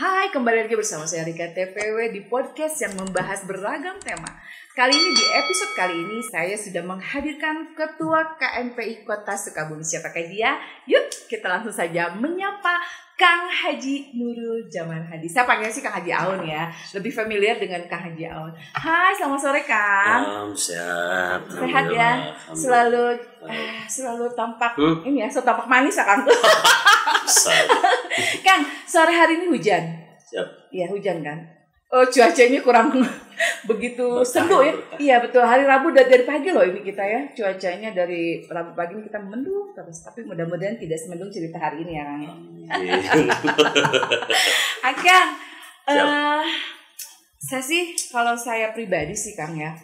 Hai, kembali lagi bersama saya Rika TPW di podcast yang membahas beragam tema. Kali ini di episode kali ini saya sudah menghadirkan Ketua KMPI Kota Sukabumi. Siapakah dia? Yuk kita langsung saja menyapa Kang Haji Nurul Zaman Hadi. Saya panggil sih Kang Haji Aun ya. Lebih familiar dengan Kang Haji Aun. Hai, selamat sore Kang. Sehat. Sehat ya. Selalu tampak ini ya, tampak manis ya Kang. Kang, sore hari ini hujan. Siap. Iya, hujan kan. Oh, cuacanya kurang begitu sendu ya. Iya, betul. Hari Rabu dari pagi loh ini kita ya. Cuacanya dari Rabu pagi ini kita mendung terus. Tapi mudah-mudahan tidak semendung cerita hari ini ya, Kang. Kang, kalau saya pribadi sih Kang ya.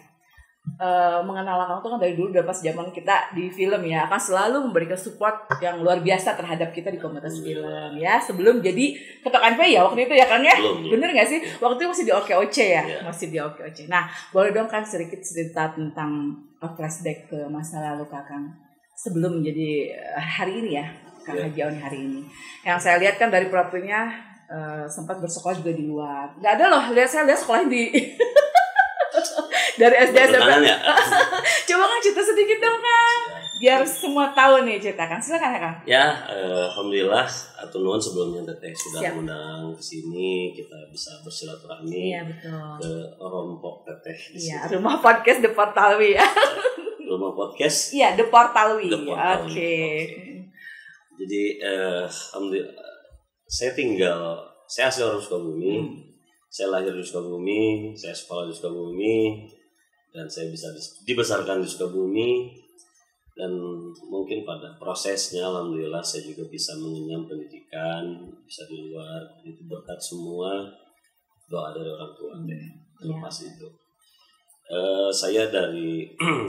Mengenal Kang tuh kan dari dulu udah pas zaman kita di film ya, akan selalu memberikan support yang luar biasa terhadap kita di komunitas film ya, sebelum jadi ketua KMPI ya waktu itu ya Kang ya. Bener nggak sih waktu itu masih di OKOC ya, masih di OKOC. Nah boleh dong kan sedikit cerita tentang flashback ke masa lalu Kakang sebelum menjadi hari ini ya Kang Haji Aun hari ini. Yang saya lihat kan dari profilnya sempat bersekolah juga di luar. Nggak ada loh, saya lihat sekolahnya di dari SD SMP. Ya? Coba Kang cerita sedikit dong Kang, biar semua tahu nih ceritakan. Silakan ya Kang. Ya, alhamdulillah atur nuhun sebelumnya Teteh sudah mengundang ke sini, kita bisa bersilaturahmi. Iya betul. Ke Rompok Teteh. Iya, rumah podcast The Portalwi ya. Rumah podcast. Iya, The Portalwi. Oke. Jadi alhamdulillah saya asli orang Sukabumi. Saya lahir di Sukabumi, saya sekolah di Sukabumi, dan saya bisa dibesarkan di Sukabumi. Dan mungkin pada prosesnya alhamdulillah saya juga bisa mengenyam pendidikan, bisa di luar. Itu berkat semua doa dari orang tua. Lepas itu saya dari 98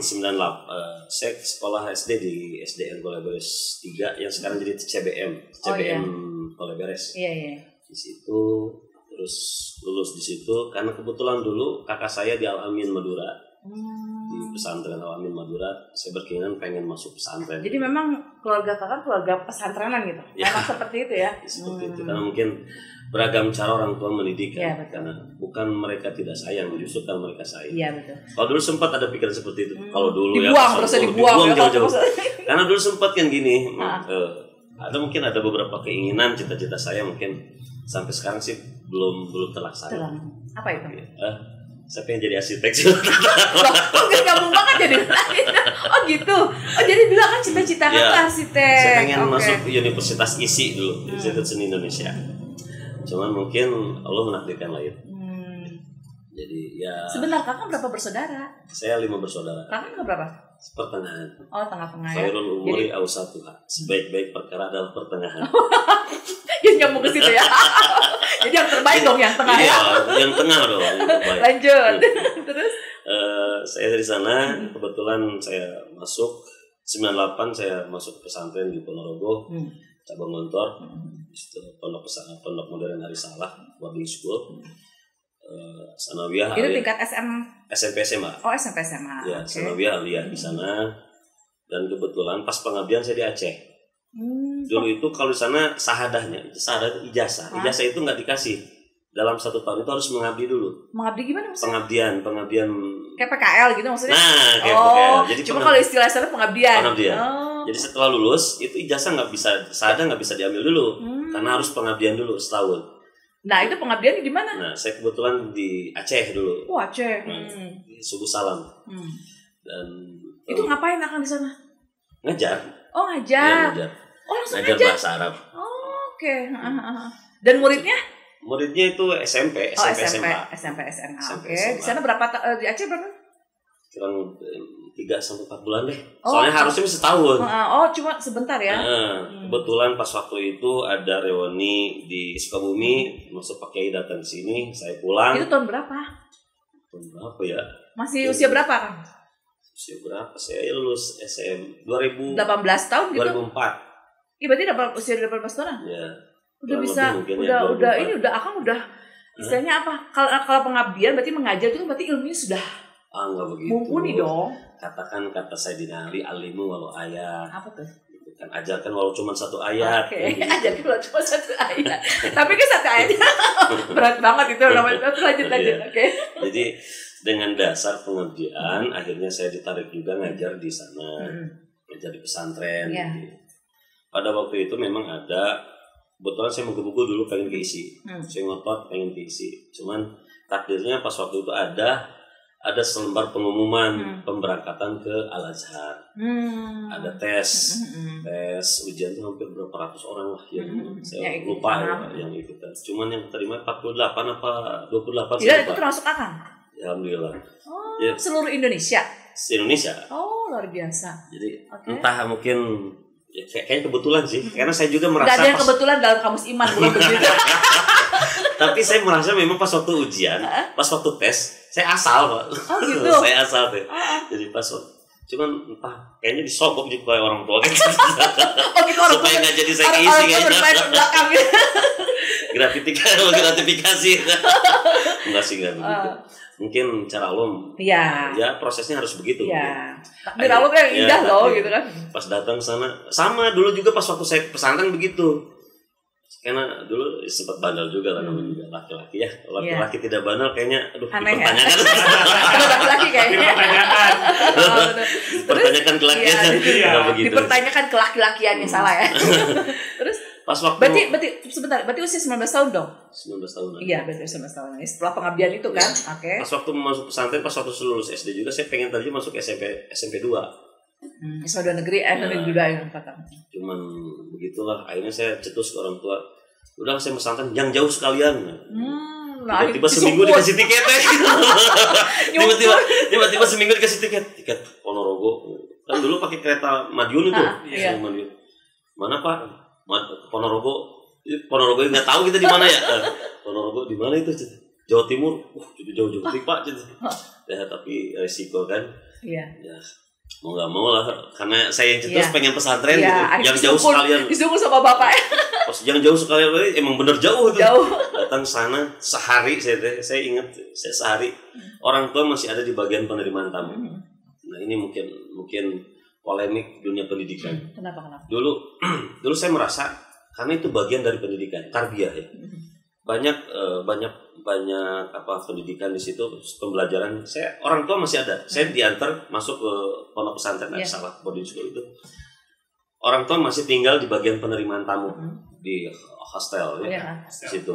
saya sekolah SD di SDN Koleberes 3 yang sekarang jadi CBM Koleberes. Iya. Di situ terus lulus di situ karena kebetulan dulu kakak saya di Al-Amin Madura, di pesantren Al-Amin Madura. Saya berkeinginan pengen masuk pesantren. Jadi memang keluarga kakak keluarga pesantrenan gitu, memang seperti itu ya. Seperti itu karena mungkin beragam cara orang tua mendidik kan. Karena bukan mereka tidak sayang, justru kan mereka sayang. Iya betul. Kalau dulu sempat ada pikiran seperti itu. Kalau dulu dibuang jauh-jauh. Karena dulu sempat kan gini. Ada mungkin ada beberapa keinginan cita-cita saya mungkin sampai sekarang sih belum terlaksana. Apa itu? Saya pengen jadi arsitek sih. Kok gabung banget jadi? Oh gitu. Oh jadi bilang kan cita-cita kan arsitek. Saya pengen masuk Universitas ISI dulu, Institut Seni Indonesia. Cuman mungkin Allah menakdirkan lain. Jadi ya. Sebentar, kakak berapa bersaudara? Saya 5 bersaudara. Kakak berapa? Pertengahan. Oh tengah-tengah ya. Khairul umuri awsatuha. Sebaik-baik perkara adalah pertengahan. Yang nyambung ke situ ya. Jadi yang terbaik dong yang tengah ya. Yang tengah dong. Lanjut. Terus? Saya dari sana kebetulan saya masuk 98 saya masuk pesantren di Ponorogo, cabang Gontor. Itu pondok modern Arisalah boarding school. Sanawiyah itu tingkat SMP SMA. Oh SMP SMA. Ya, Sanawiyah aliyah di sana. Dan kebetulan pas pengabdian saya di Aceh. Dulu itu kalau di sana ijazah itu nggak dikasih. Dalam 1 tahun itu harus mengabdi dulu. Mengabdi gimana maksudnya? Pengabdian. Kayak PKL gitu maksudnya? Nah, kayak PKL. Jadi cuma kalau istilah sana pengabdian. Jadi setelah lulus itu ijazah nggak bisa diambil dulu karena harus pengabdian dulu setahun. Nah itu pengabdian di mana? Nah saya kebetulan di Aceh dulu. Oh Aceh. Di Suku Salam. Dan itu ngapain akan di sana? Ngajar. Oh ngajar. Ya, ngajar. Oh langsung ngajar bahasa Arab. Oh, Oke. Dan muridnya? Muridnya itu SMP SMA. Oke. Di sana berapa? Di Aceh berapa? Kurang 3-4 bulan deh. Soalnya harusnya setahun. Oh cuma sebentar ya. Kebetulan pas waktu itu ada reuni di Sukabumi, masuk Pak Kiai datang ke sini, saya pulang. Itu tahun berapa? Tahun berapa ya? Masih usia berapa kan? Usia berapa? Saya lulus SM 2018 tahun gitu. 2004. Iya berarti dapat usia 18 tahun. Ya. Udah bisa Akang udah istilahnya apa? Kalau pengabdian berarti mengajar itu berarti ilmunya sudah enggak begitu. mumpuni dong. Katakan kata Sayyidina Ali alimu walau ayah. Apa tuh? kan ajarkan walau cuma satu ayat. Oke, ajarkan walau cuma satu ayat. Tapi kan satu ayatnya berat banget itu namanya. Lanjut. Oke. Jadi dengan dasar pengabdian akhirnya saya ditarik juga ngajar di sana. Ngajar di pesantren. Gitu. Pada waktu itu memang ada, kebetulan saya menggebu-gebu dulu pengen keisi. Saya ngotot pengen keisi. Cuman takdirnya pas waktu itu ada selembar pengumuman pemberangkatan ke Al-Azhar. Ada tes ujian itu hampir berapa ratus orang lah yang saya lupa ya, yang ikutan. Cuman yang terima 48 apa 28 ya, itu termasuk Akang? Ya, alhamdulillah. Ya. Seluruh Indonesia? Indonesia. Oh, luar biasa. Jadi entah mungkin ya, kayaknya kebetulan sih, karena saya juga merasa gak ada yang kebetulan dalam kamus iman bukan begitu. Tapi saya merasa memang pas waktu ujian, pas waktu tes, saya asal Pak. Oh gitu. Saya asal deh. Jadi pas cuman entah kayaknya disogok juga oleh orang tua. Oh gitu, orang supaya nggak jadi saya keisi kayaknya. Gratifikasi. Enggak sih enggak begitu. Mungkin cara Allah ya prosesnya harus begitu. Iya. Takdir Allah yang indah loh gitu kan. Pas datang ke sana sama dulu juga pas waktu saya pesantren begitu. Karena dulu sempat bandel juga lah, namanya juga laki-laki ya. Laki-laki tidak bandel kayaknya dipertanyakan. Laki-laki kayaknya. Dipertanyakan kelakiannya. Dipertanyakan kelaki-lakiannya salah ya. Terus pas waktu berarti usia 19 tahun dong? 19 tahun. Iya, berarti 19 tahun. Setelah pengabdian itu kan. Oke. Pas waktu masuk pesantren, pas waktu lulus SD juga saya pengen tadi masuk SMP 2. SMP 2 negeri, negeri juga yang kata. Cuman begitulah, akhirnya saya cetus ke orang tua. Udah saya pesantren yang jauh sekalian. Tiba-tiba seminggu dikasih tiket. Tiba-tiba seminggu dikasih tiket Ponorogo. Kan dulu pakai kereta Madiun itu. Madiun. Mana Pak? Ponorogo nggak tahu kita di mana ya. Ponorogo di mana itu? Jawa Timur. Jadi jauh Pak. Ya tapi risiko kan. Iya. Ya mau nggak mau lah, karena saya yang cetus pengen pesantren gitu. Yang jauh sekalian. Disuruh sama bapak. Pas yang jauh sekalian emang bener jauh tuh. Datang sana sehari saya ingat saya sehari. Orang tua masih ada di bagian penerimaan tamu. Nah ini mungkin polemik dunia pendidikan. Kenapa? Dulu saya merasa karena itu bagian dari pendidikan tarbiyah ya. Banyak pendidikan di situ, pembelajaran. Orang tua masih ada. Saya diantar masuk ke pondok pesantren salah boarding school itu. Orang tua masih tinggal di bagian penerimaan tamu di hostel ya. Di situ.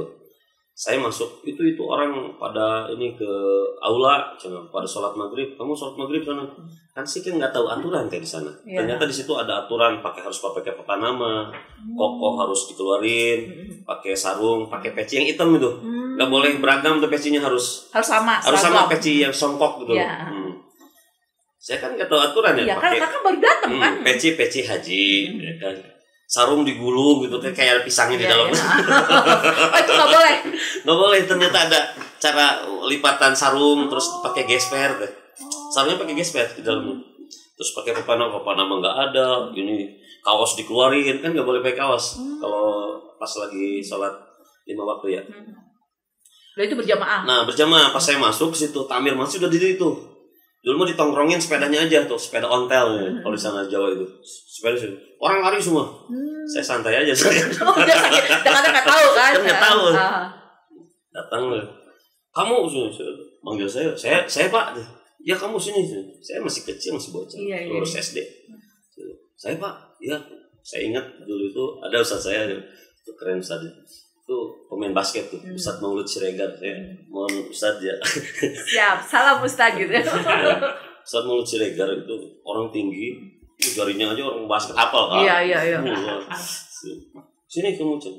Saya masuk itu orang pada ini ke aula, pada sholat maghrib. Kamu sholat maghrib sana? Kan sih kan nggak tahu aturan kayak di sana. Ternyata di situ ada aturan harus pakai nama, koko harus dikeluarin, pakai sarung, pakai peci yang hitam itu. Nggak boleh beragam tuh pecinya harus sama peci yang songkok gitu. Saya kan nggak tahu aturan ya. Pakai kakak baru datang kan. Peci haji, ya kan. Sarung digulung gitu kayak ada pisangnya di dalam. Oh itu nggak boleh. Nggak boleh, ternyata ada cara lipatan sarung terus pakai gesper deh. Sarungnya pakai gesper di dalamnya. Terus pakai nama nggak ada. Ini kaos dikeluarin kan nggak boleh pakai kaos kalau pas lagi sholat 5 waktu ya. Nah itu berjamaah. Nah berjamaah pas saya masuk ke situ Tamir masih udah di situ. Dulu mau ditongkrongin sepedanya aja tuh, sepeda ontel ya, kalau di sana Jawa itu. Sepeda orang lari semua. Saya santai aja saya. Udah sakit, jangan nggak tahu kan? Kan nggak tahu. Datang kamu manggil saya Pak. Ya kamu sini. Saya masih kecil, masih bocah, lulus SD. Saya Pak, ya saya ingat dulu itu ada ustadz saya, itu keren ustadz itu pemain basket tuh, Ustadz Maulud Siregar. Mohon Ustadz ya. Siap, salam Ustadz gitu. Ustadz Maulud Siregar itu orang tinggi, jarinya aja orang basket apal kan. Iya. Sini kamu coba.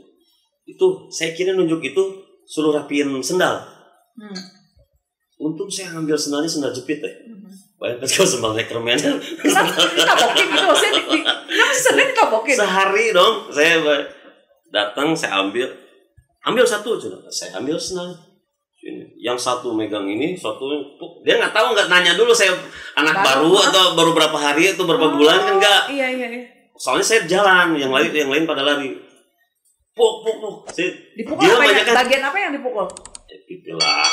Itu saya kira nunjuk itu suruh rapiin sendal. Untung saya ngambil sendalnya sendal jepit ya. Bayangkan kalau sendal Neckerman. Ditabokin gitu maksudnya. Kenapa sendalnya ditabokin? Sehari dong saya datang, saya ambil satu, saya ambil senang. Yang satu megang ini, satu dia nggak nanya dulu saya anak baru atau baru berapa hari atau berapa bulan kan nggak. Iya. Soalnya saya jalan, yang lain pada lari. Puk. Dipukul bagian apa yang dipukul? Pipi lah.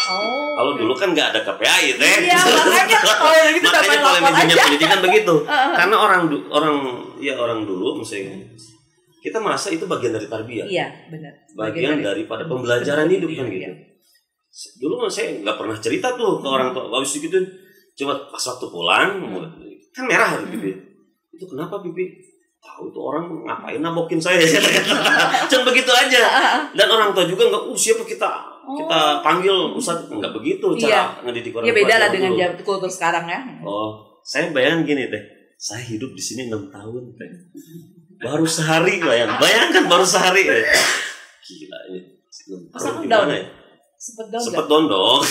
Kalau dulu kan nggak ada KPI teh. Iya makanya kalau gitu dapat kalau intinya pendidikan begitu. Karena orang dulu misalnya kita merasa itu bagian dari tarbiyah. Iya, benar. Bagian daripada pembelajaran hidup kan gitu. Dulu saya nggak pernah cerita tuh ke orang tua, habis gitu cuma pas waktu pulang kan merah gitu. Itu kenapa Bibi? Tahu tuh orang ngapain nabokin saya. Cuma begitu aja. Dan orang tua juga nggak siapa kita panggil Ustaz, nggak begitu cara ngedidik orang tua. Iya, beda lah dengan kultur sekarang ya. Saya bayangin gini teh. Saya hidup di sini 6 tahun teh. Baru sehari bayangkan baru sehari teh. Gila ini. Gimana ya? Sempet down dong.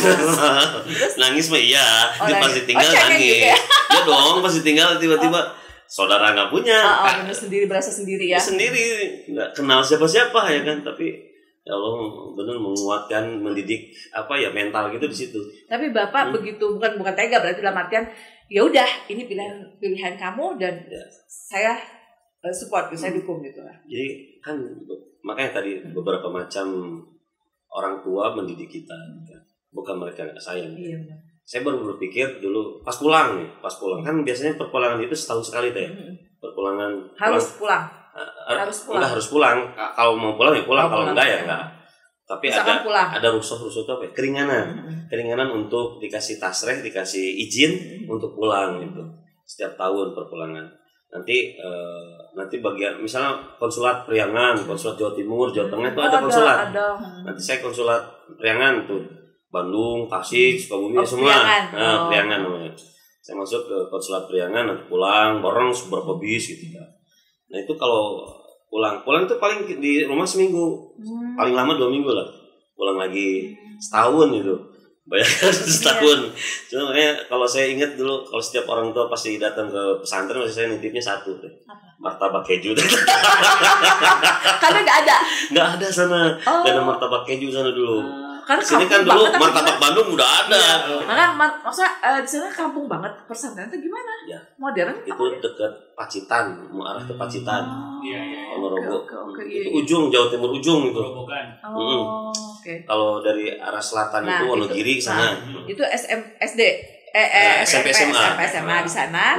Nangis mah iya. Dia pasti tinggal nangis. Ya dong, pasti tinggal tiba-tiba saudara nggak punya. Sendiri berasa sendiri ya. Sendiri nggak kenal siapa-siapa ya kan, tapi ya Allah benar menguatkan, mendidik mental gitu di situ. Tapi Bapak begitu bukan tega, berarti dalam artian ya udah ini pilihan kamu dan saya support, saya dukung gitu lah. Jadi kan makanya tadi beberapa macam orang tua mendidik kita, bukan mereka nggak sayang. Iya. Saya baru berpikir dulu pas pulang kan biasanya perpulangan itu setahun sekali teh. Perpulangan harus pulang. Enggak harus pulang. Kalau mau pulang ya pulang, kalau enggak ya enggak. Tapi ada rusuh itu apa? Keringanan untuk dikasih tasreh, dikasih izin untuk pulang gitu. Setiap tahun perpulangan. Nanti bagian misalnya konsulat Priangan, konsulat Jawa Timur, Jawa Tengah itu ada konsulat. Nanti saya konsulat Priangan tuh, Bandung, Tasik, Sukabumi semua. Priangan namanya. Saya masuk ke konsulat Priangan, nanti pulang bareng beberapa bis gitu kan. Nah itu kalau pulang itu paling di rumah seminggu, paling lama 2 minggu lah. Pulang lagi setahun itu. Bayangkan setahun. Cuma makanya kalau saya ingat dulu, kalau setiap orang tua pasti datang ke pesantren, masih saya nitipnya satu deh. Martabak keju. Karena nggak ada sana. Nggak ada martabak keju sana dulu. Karena sini kan dulu martabak Bandung udah ada. Karena maksudnya di sana kampung banget, pesantren itu gimana? Ya. Modern? Itu dekat Pacitan, mau arah ke Pacitan. Ponorogo. Itu ujung Jawa Timur ujung itu. Oke. Kalau dari arah selatan itu Wonogiri sana. Itu SMP SMA di sana.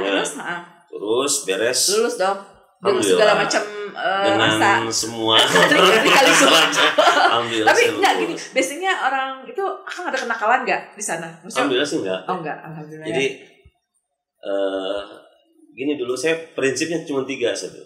Terus beres. Lulus dong. Dengan segala macam dengan semua. Alhamdulillah. Tapi enggak gini, biasanya orang itu akan ada kenakalan enggak di sana? Alhamdulillah sih enggak. Oh enggak, alhamdulillah. Jadi gini dulu saya prinsipnya cuma 3 saja.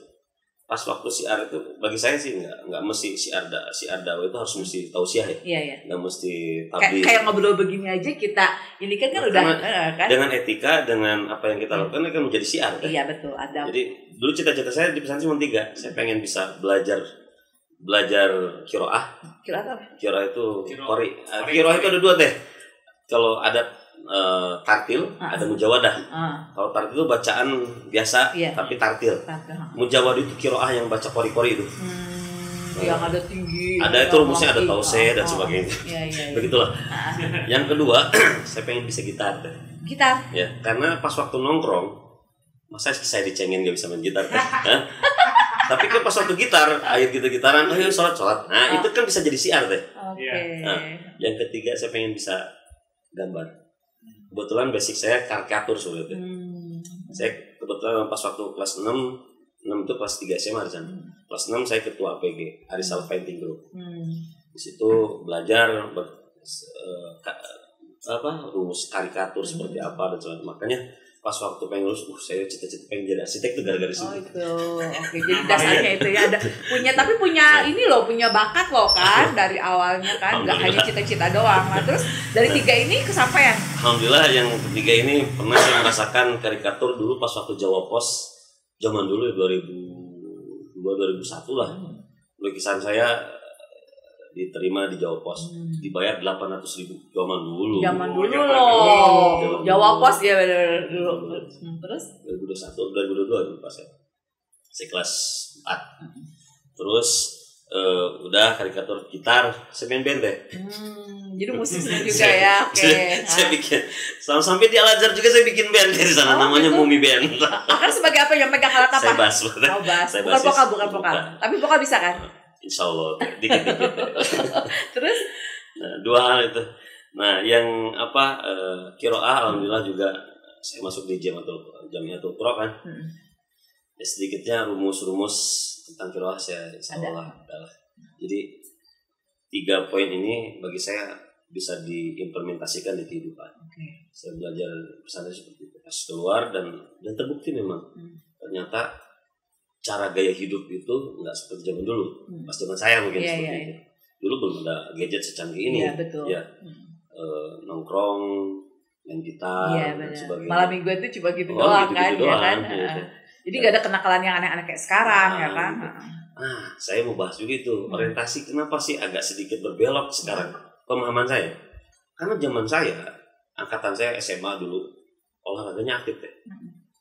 Pas waktu siar itu bagi saya sih enggak mesti siar dakwah itu harus mesti tausiah ya. Iya. Enggak mesti tabligh. Kayak ngobrol begini aja kita ini kan udah kan. Dengan etika, dengan apa yang kita lakukan kan menjadi siar kan. Iya betul, ada. Jadi dulu cita-cita saya di pesantren cuma 3. Saya pengen bisa belajar qiraah. Qiraah itu qori. Qiraah itu ada 2 teh. Kalau ada tartil, ada mujawadah. Kalau tartil itu bacaan biasa, tapi tartil. Mujawadah itu qiraah yang baca qori-qori itu. Yang ada tinggi. Ada itu rumusnya, ada tause dan sebagainya. Iya. Begitulah. Yang kedua, saya pengen bisa gitar. Gitar? Ya, karena pas waktu nongkrong, masa saya dicengin gak bisa main gitar kan? Tapi kan pas waktu gitar, ayo kita gitaran, ayo sholat. Nah, itu kan bisa jadi siar deh. Oke. Nah, yang ketiga saya pengen bisa gambar. Kebetulan basic saya karikatur sebenarnya. Saya kebetulan pas waktu kelas 6 itu kelas 3 SMA di sana. Kelas 6 saya ketua APG, Arisal Painting Group. Di situ belajar rumus karikatur seperti apa dan sebagainya. Makanya pas waktu pengen lulus, saya cita-cita pengen jadi arsitek tuh gara-gara situ. Oh itu, oke. Jadi dasarnya itu ya ada punya bakat loh kan dari awalnya kan, nggak hanya cita-cita doang. Nah terus dari 3 ini kesampaian. Alhamdulillah yang ketiga ini pernah saya merasakan karikatur dulu pas waktu Jawa Pos zaman dulu 2001 lah. Lukisan saya diterima di Jawa Pos, dibayar 800.000 zaman dulu. Zaman dulu loh. Jawa Pos ya dulu. Terus 2022 pas saya kelas 4. Terus udah karikatur gitar, saya main band deh. Jadi musisi juga ya. Oke. Saya bikin sampai di Al-Azhar juga saya bikin band di sana, namanya gitu? Mumi Band. Kan sebagai apa yang pegang alat apa? Saya bass. Bukan vokal. Tapi vokal bisa kan? Insya Allah dikit-dikit. Terus? Nah, 2 hal itu. Nah, yang qiraah alhamdulillah juga saya masuk di Jamiatul Qura kan. Ya sedikitnya rumus-rumus tentang qiraah saya insyaallah adalah. Jadi 3 poin ini bagi saya bisa diimplementasikan di kehidupan. Saya belajar pesantren seperti itu. Pas keluar dan terbukti memang ternyata cara gaya hidup itu nggak seperti zaman dulu. Pas zaman saya mungkin seperti itu. Dulu belum ada gadget secanggih ini. Iya, betul. Ya, nongkrong, main gitar, dan sebagainya. Malam minggu itu cuma gitu doang kan, gitu ya doang, kan. gitu. Jadi nggak ada kenakalan yang aneh-aneh kayak sekarang, ya kan. Saya mau bahas juga itu orientasi kenapa sih agak sedikit berbelok sekarang pemahaman saya. Karena zaman saya, angkatan saya SMA dulu olahraganya aktif deh.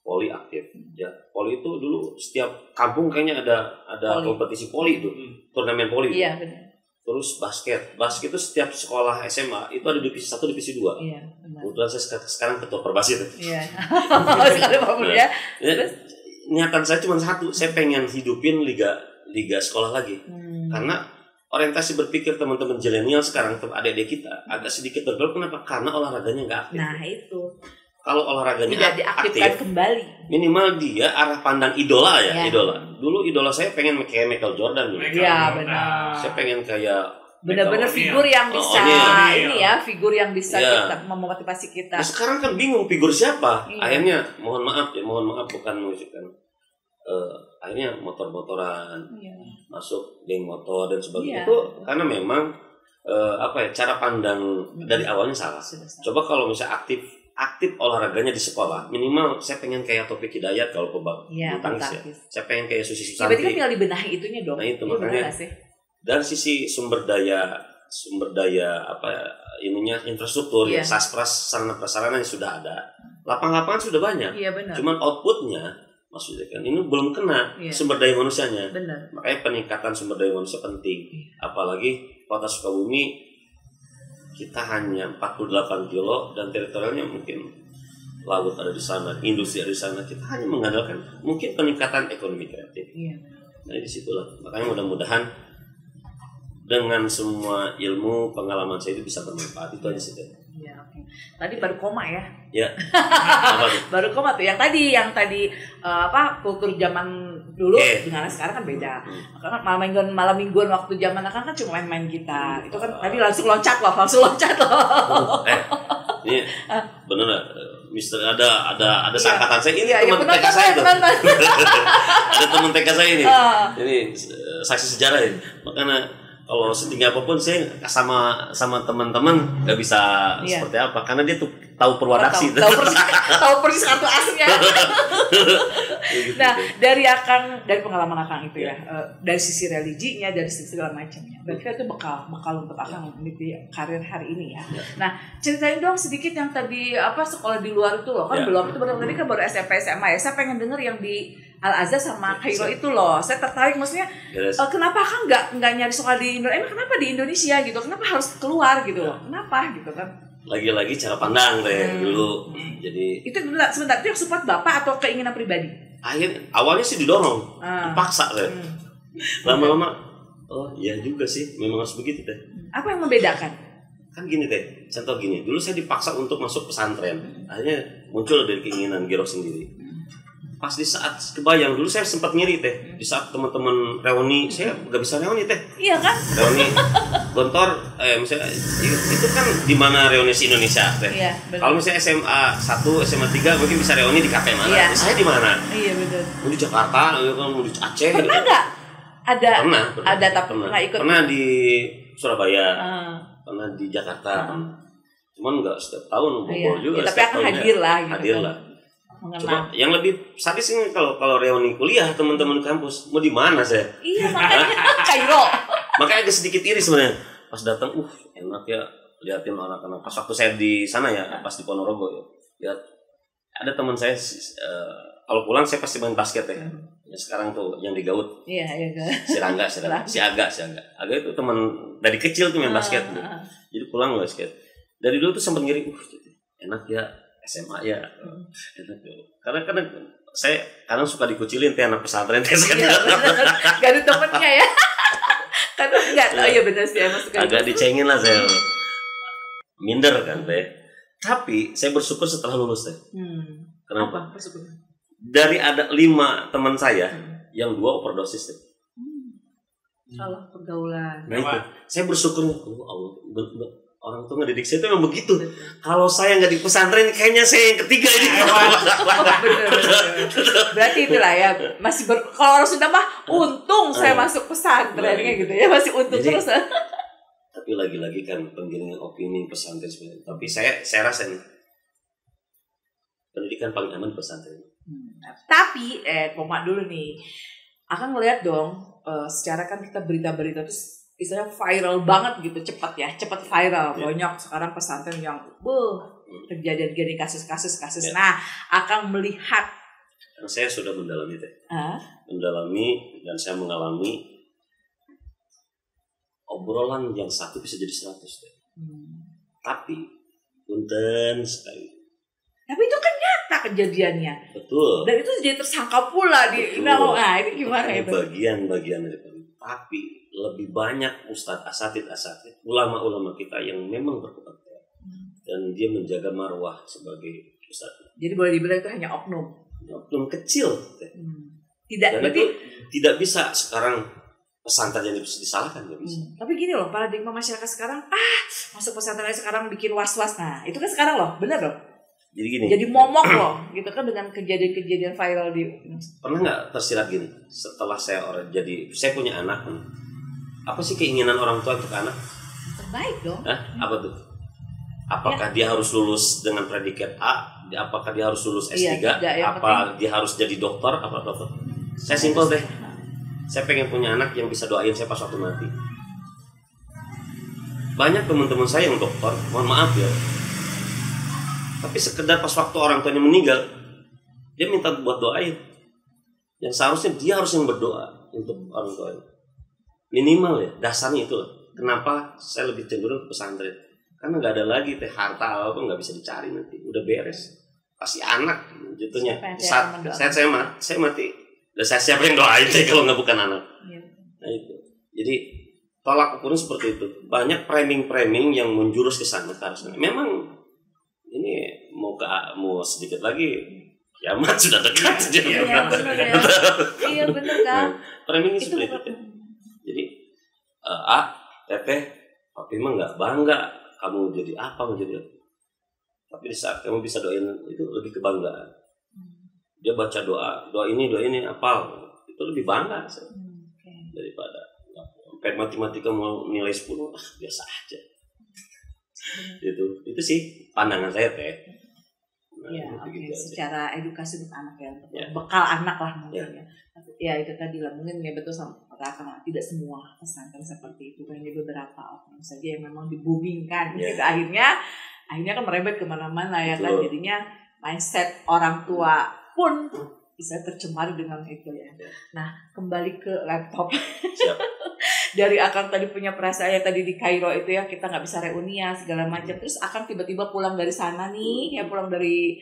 Poli aktif. Ya, poli itu dulu setiap kampung kayaknya ada kompetisi poli itu, turnamen poli. Iya, benar. Terus basket itu setiap sekolah SMA itu ada divisi 1, divisi 2. Iya, benar. Kebetulan saya sekarang ketua Perbasit. Iya. Sekali Pak ya. Terus niatan saya cuma satu, saya pengen hidupin liga sekolah lagi. Karena orientasi berpikir teman-teman milenial sekarang, adik-adik kita agak sedikit berbelok. Kenapa? Karena olahraganya nggak aktif. Nah itu. Kalau olahraganya tidak diaktifkan aktif, kembali. Minimal dia arah pandang idola ya. Idola. Dulu idola saya pengen kayak Michael Jordan dulu. Iya benar. Saya pengen kayak benar-benar figur yang bisa figur yang bisa kita memotivasi kita. Nah, sekarang kan bingung figur siapa. Akhirnya mohon maaf bukan musik kan. Akhirnya motor-motoran masuk geng motor dan sebagainya itu karena memang cara pandang dari awalnya salah. Coba kalau misalnya aktif olahraganya di sekolah, minimal saya pengen kayak Taufik Hidayat kalau tangkis ya. Saya pengen kayak Susi Susanti. Berarti kan tinggal dibenahi itunya dong. Nah itu makanya dari sisi sumber daya infrastruktur ya, saspras sarana prasarana yang sudah ada, lapangan-lapangan sudah banyak. Iya, benar. Cuman outputnya maksudnya kan ini belum kena sumber daya manusianya. Benar. Makanya peningkatan sumber daya manusia penting. Apalagi Kota Sukabumi kita hanya 48 kilo dan teritorialnya mungkin laut ada di sana, industri ada di sana. Kita hanya mengandalkan mungkin peningkatan ekonomi kreatif. Nah disitulah. Makanya mudah-mudahan dengan semua ilmu pengalaman saya itu bisa bermanfaat. Itu aja sih. Ya, oke. Tadi baru koma ya? Ya. Apa tuh? Baru koma tuh. Yang tadi kultur zaman dulu dengan sekarang kan beda. Karena malam mingguan waktu zaman kan cuma main-main gitar. Itu kan tadi langsung loncat loh. Ini bener Mister ada seangkatan saya ini teman TK saya tuh. Ada teman TK saya ini. Ini saksi sejarah ini. Makanya kalau setinggi apapun saya sama teman-teman nggak bisa seperti apa karena dia tuh tahu Purwadaksi. Tahu persis kartu asnya. Nah dari pengalaman Akang itu dari sisi religinya, dari sisi segala macamnya, berarti itu bekal untuk Akang meniti karir hari ini ya. Nah ceritain dong sedikit yang tadi sekolah di luar itu loh kan belum itu tadi kan baru SMP SMA ya. Saya pengen denger yang di Al Azhar sama Kairo itu loh. Saya tertarik maksudnya kenapa Akang nggak nyari sekolah di Indonesia? Emang kenapa di Indonesia gitu? Kenapa harus keluar gitu loh? Kenapa gitu kan? Lagi-lagi cara pandang dulu. Jadi itu sebentar itu yang support Bapak atau keinginan pribadi? Awalnya sih didorong, dipaksa deh. Lama-lama iya juga sih, memang harus begitu deh. Apa yang membedakan? Kan gini deh, contoh gini, dulu saya dipaksa untuk masuk pesantren. Akhirnya muncul dari keinginan Giro sendiri. Pas di saat kebayang dulu saya sempat ngiri teh di saat teman-teman reuni saya nggak bisa reuni teh. Iya kan? Reuni Gontor misalnya itu kan di mana reuni Indonesia teh. Iya, kalau misalnya SMA 1, SMA 3 mungkin bisa reuni di kafe mana. Iya. Saya di mana? Iya betul. Mau di Jakarta, mau di Aceh. Pernah nggak? Pernah. Ada tapi pernah ikut. Pernah di Surabaya. Pernah di Jakarta. Cuman nggak setiap tahun Bogor juga. Tapi akan hadir lah gitu. Hadir lah. Coba yang lebih sadis ini kalau reuni kuliah teman-teman kampus mau di mana saya? Iya makanya Kairo. Makanya agak sedikit iri sebenarnya. Pas datang, enak ya liatin anak-anak. Pas waktu saya di sana ya, pas di Ponorogo ya. Lihat ada teman saya kalau pulang saya pasti main basket ya. Ya sekarang tuh yang di Gaut. Iya. Si Rangga. Si Aga itu teman dari kecil tuh main basket. Jadi pulang basket. Dari dulu tuh sempat ngiri, enak ya. SMA ya, karena saya kadang suka dikucilin teh anak pesantren teh. Iya benar, gak ada temennya ya. Karena enggak, iya benar sih emang suka. Agak dicengin lah saya, minder kan teh. Tapi saya bersyukur setelah lulus deh. Kenapa? Apa bersyukur? Dari ada 5 teman saya, yang 2 overdosis deh. Salah pergaulan. Nah itu, saya bersyukurnya, Allah, orang tua ngedidik saya itu memang begitu. Kalau saya nggak di pesantren, kayaknya saya yang ketiga ini. Berarti itulah ya, masih kalau orang Sunda mah untung saya masuk pesantrennya gitu ya, masih untung. Jadi, terus. Tapi lagi-lagi kan penggiringan opini pesantren sebenarnya. Tapi saya rasa nih, pendidikan paling aman pesantren. Tapi Pomak dulu nih, akan ngeliat dong, secara kan kita berita-berita terus istilahnya viral banget gitu, cepat viral. Banyak sekarang pesantren yang kejadian gini, kasus-kasus. Nah, akan melihat. Saya sudah mendalami mendalami dan saya mengalami obrolan yang satu bisa jadi 100 deh. Tapi punten sekali. Tapi itu kan nyata kejadiannya. Betul. Dan itu jadi tersangka pula di. Nah, ini gimana itu? Bagian-bagian dari itu. Tapi lebih banyak ustadz asatid, ulama-ulama kita yang memang berkepentingan dan dia menjaga marwah sebagai ustadz. Jadi boleh dibilang itu hanya oknum kecil. Tidak. Dan berarti itu tidak bisa sekarang pesantren yang disalahkan, nggak bisa. Tapi gini loh, paradigma masyarakat sekarang, masuk pesantren sekarang bikin was-was. Nah, itu kan sekarang loh, benar loh. Jadi gini. Jadi momok loh, gitu kan dengan kejadian-kejadian viral di. Pernah nggak tersirat gini? Setelah saya punya anak, apa sih keinginan orang tua untuk anak? Terbaik dong. Apa tuh? Apakah dia harus lulus dengan predikat A? Apakah dia harus lulus S3? Dia harus jadi dokter? Apa dokter? Saya simpel deh. Saya pengen punya anak yang bisa doain saya pas waktu mati. Banyak teman-teman saya yang dokter, mohon maaf ya. Tapi sekedar pas waktu orang tuanya meninggal, dia minta buat doain. Yang seharusnya dia harus yang berdoa untuk orang tuanya. Minimal ya, dasarnya itu loh. Kenapa saya lebih cenderung ke pesantren? Karena nggak ada lagi harta apa nggak bisa dicari nanti, udah beres. Pasti anak jatuhnya. Saya mati. Dan saya siapa yang doain kalau nggak bukan anak. Nah itu. Jadi tolak ukurnya seperti itu. Banyak framing yang menjurus ke sana. Memang ini mau sedikit lagi kiamat sudah dekat. Iya benar kan. Framingnya seperti itu. Jadi papi mah nggak bangga kamu jadi apa menjadi. Tapi di saat kamu bisa doain itu lebih kebanggaan. Dia baca doa ini apal itu lebih bangga daripada matematika mau nilai 10 biasa aja. Itu sih pandangan saya teh. Secara edukasi untuk anak ya, bekal anak lah mungkin ya. Ya itu tadi lah mungkin ya betul sama kata tidak semua pesantren seperti itu, hanya beberapa orang saja yang memang dibumingkan. Gitu. Akhirnya kan merembet kemana-mana ya kan, jadinya mindset orang tua pun bisa tercemar dengan itu ya. Nah kembali ke laptop. Dari Akang tadi punya perasaan yang tadi di Kairo itu ya, kita nggak bisa reunian segala macam. Terus Akang tiba-tiba pulang dari sana nih, ya pulang dari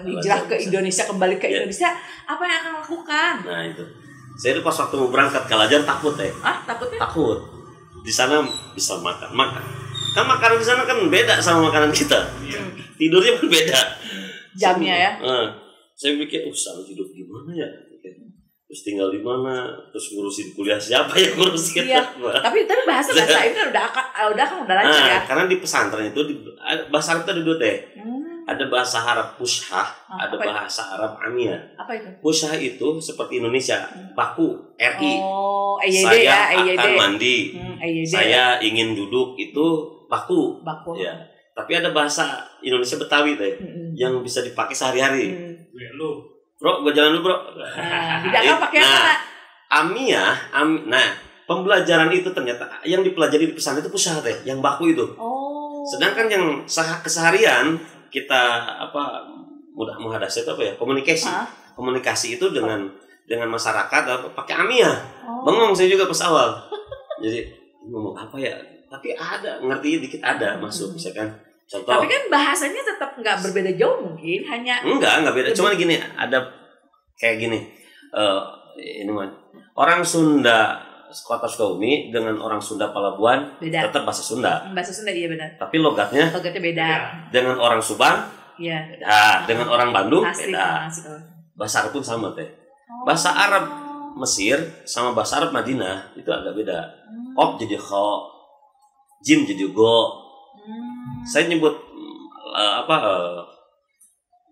hijrah ke Indonesia, kembali ke Indonesia. Apa yang Akang lakukan? Nah itu, saya itu pas waktu mau berangkat ke Lajar takut ya. Takutnya? Takut. Di sana bisa makan. Kan makanan di sana kan beda sama makanan kita. Tidurnya pun beda. Jamnya ya. Saya pikir, sana tidur gimana ya? Terus tinggal di mana? Terus ngurusin kuliah siapa yang ngurusin? Iya. Tapi bahasa ini udah lancar ya. Karena di pesantren itu bahasa Arab itu ada 2 teh. Ada bahasa Arab fushah, ada bahasa Arab amiyah. Apa itu? Fushah itu seperti Indonesia, baku, RI. EYD saya ya, EYD. akan mandi. Saya ingin duduk itu baku. Ya. Tapi ada bahasa Indonesia Betawi teh yang bisa dipakai sehari-hari. Bro, gue jalan dulu bro. Tidak kan pakai apa? Amiyah, pembelajaran itu ternyata yang dipelajari di pesantren itu pusat teh, yang baku itu. Sedangkan yang keseharian kita mudah muhadasah itu apa ya? Komunikasi. Komunikasi itu dengan masyarakat pakai amiyah. Bengong saya juga pas awal. Jadi ngomong apa ya? Tapi ada ngerti dikit ada masuk misalkan. Contoh. Tapi kan bahasanya tetap nggak berbeda jauh mungkin, hanya nggak beda. Cuman gini, ada kayak gini. Ini mah orang Sunda kota Sukabumi dengan orang Sunda Palabuhan Beda. tetap bahasa Sunda. Bahasa Sunda iya benar. Tapi logatnya Beda. dengan orang Subang, Iya. dengan orang Bandung Asik. beda. Bahasa Arab pun sama teh. Bahasa Arab Mesir sama bahasa Arab Madinah itu agak beda. Op jadi kho, jim jadi go. Saya nyebut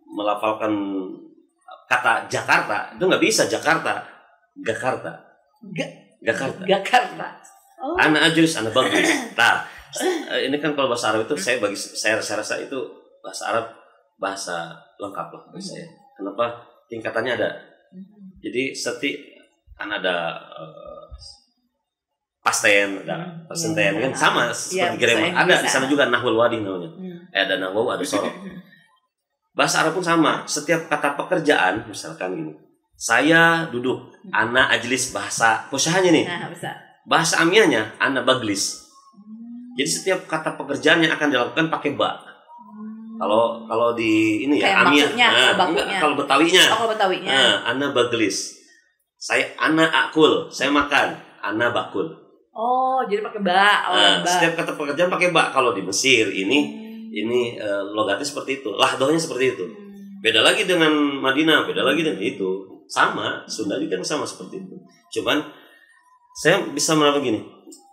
melafalkan kata Jakarta itu nggak bisa Jakarta. Jakarta. Oh. Anak ajus, anak bagus. Nah, ini kan kalau bahasa Arab itu saya rasa itu bahasa Arab bahasa lengkap lah bagi saya. Kenapa? Tingkatannya ada. Jadi kan ada pasten, ada pasenten kan sama seperti grammar. Ada di sana juga nahwul wadi namanya. Ada nahwu, ada sorok. Bahasa Arab pun sama. Setiap kata pekerjaan misalkan gini. Saya duduk, ana ajlis bahasa fusyahanya nih. Bahasa amianya ana baglis. Jadi setiap kata pekerjaan yang akan dilakukan pakai ba. Kalau di ini ya amiah. Kalau Betawinya. Kalau Betawinya. Ana baglis. Ana akul, saya makan. Ana bakul. Oh, jadi pakai ba. Ba. Setiap kata pekerjaan pakai ba. Kalau di Mesir ini logatnya seperti itu, lahdohnya seperti itu. Beda lagi dengan Madinah, beda lagi dengan itu. Sama, Sunda juga sama seperti itu. Cuman saya bisa menerangkan gini.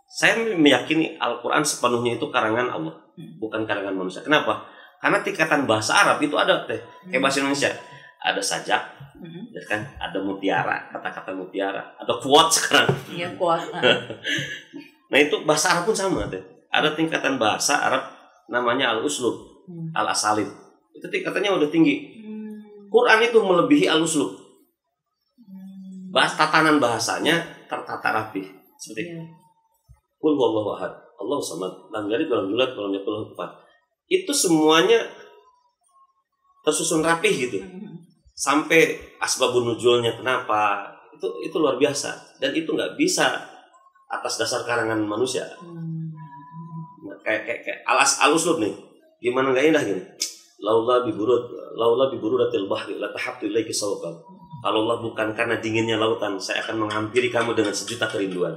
Saya meyakini Al-Qur'an sepenuhnya itu karangan Allah, bukan karangan manusia. Kenapa? Karena tingkatan bahasa Arab itu ada teh. Kayak bahasa Indonesia. Ada sajak, ya kan? Ada mutiara, kata-kata mutiara. Ada kuat sekarang. Iya, kuat. Nah, itu bahasa Arab pun sama teh. Ada tingkatan bahasa Arab namanya al-uslub, al-asalib. Itu tingkatannya udah tinggi. Quran itu melebihi al-uslub. Tatanan bahasanya tertata rapi. Seperti Qul huwallahu ahad, Allahu samad, lam yalid walam yulad walam yakul lahu kufuwan. Itu semuanya tersusun rapih gitu. Sampai asbabun nuzulnya kenapa? Itu luar biasa dan itu nggak bisa atas dasar karangan manusia. Kayak al-uslub nih. Gimana nggak indah gini? Laula biburudatil bahri la tahabtu ilaiki sawqan. Kalau Allah bukan karena dinginnya lautan, saya akan menghampiri kamu dengan sejuta kerinduan.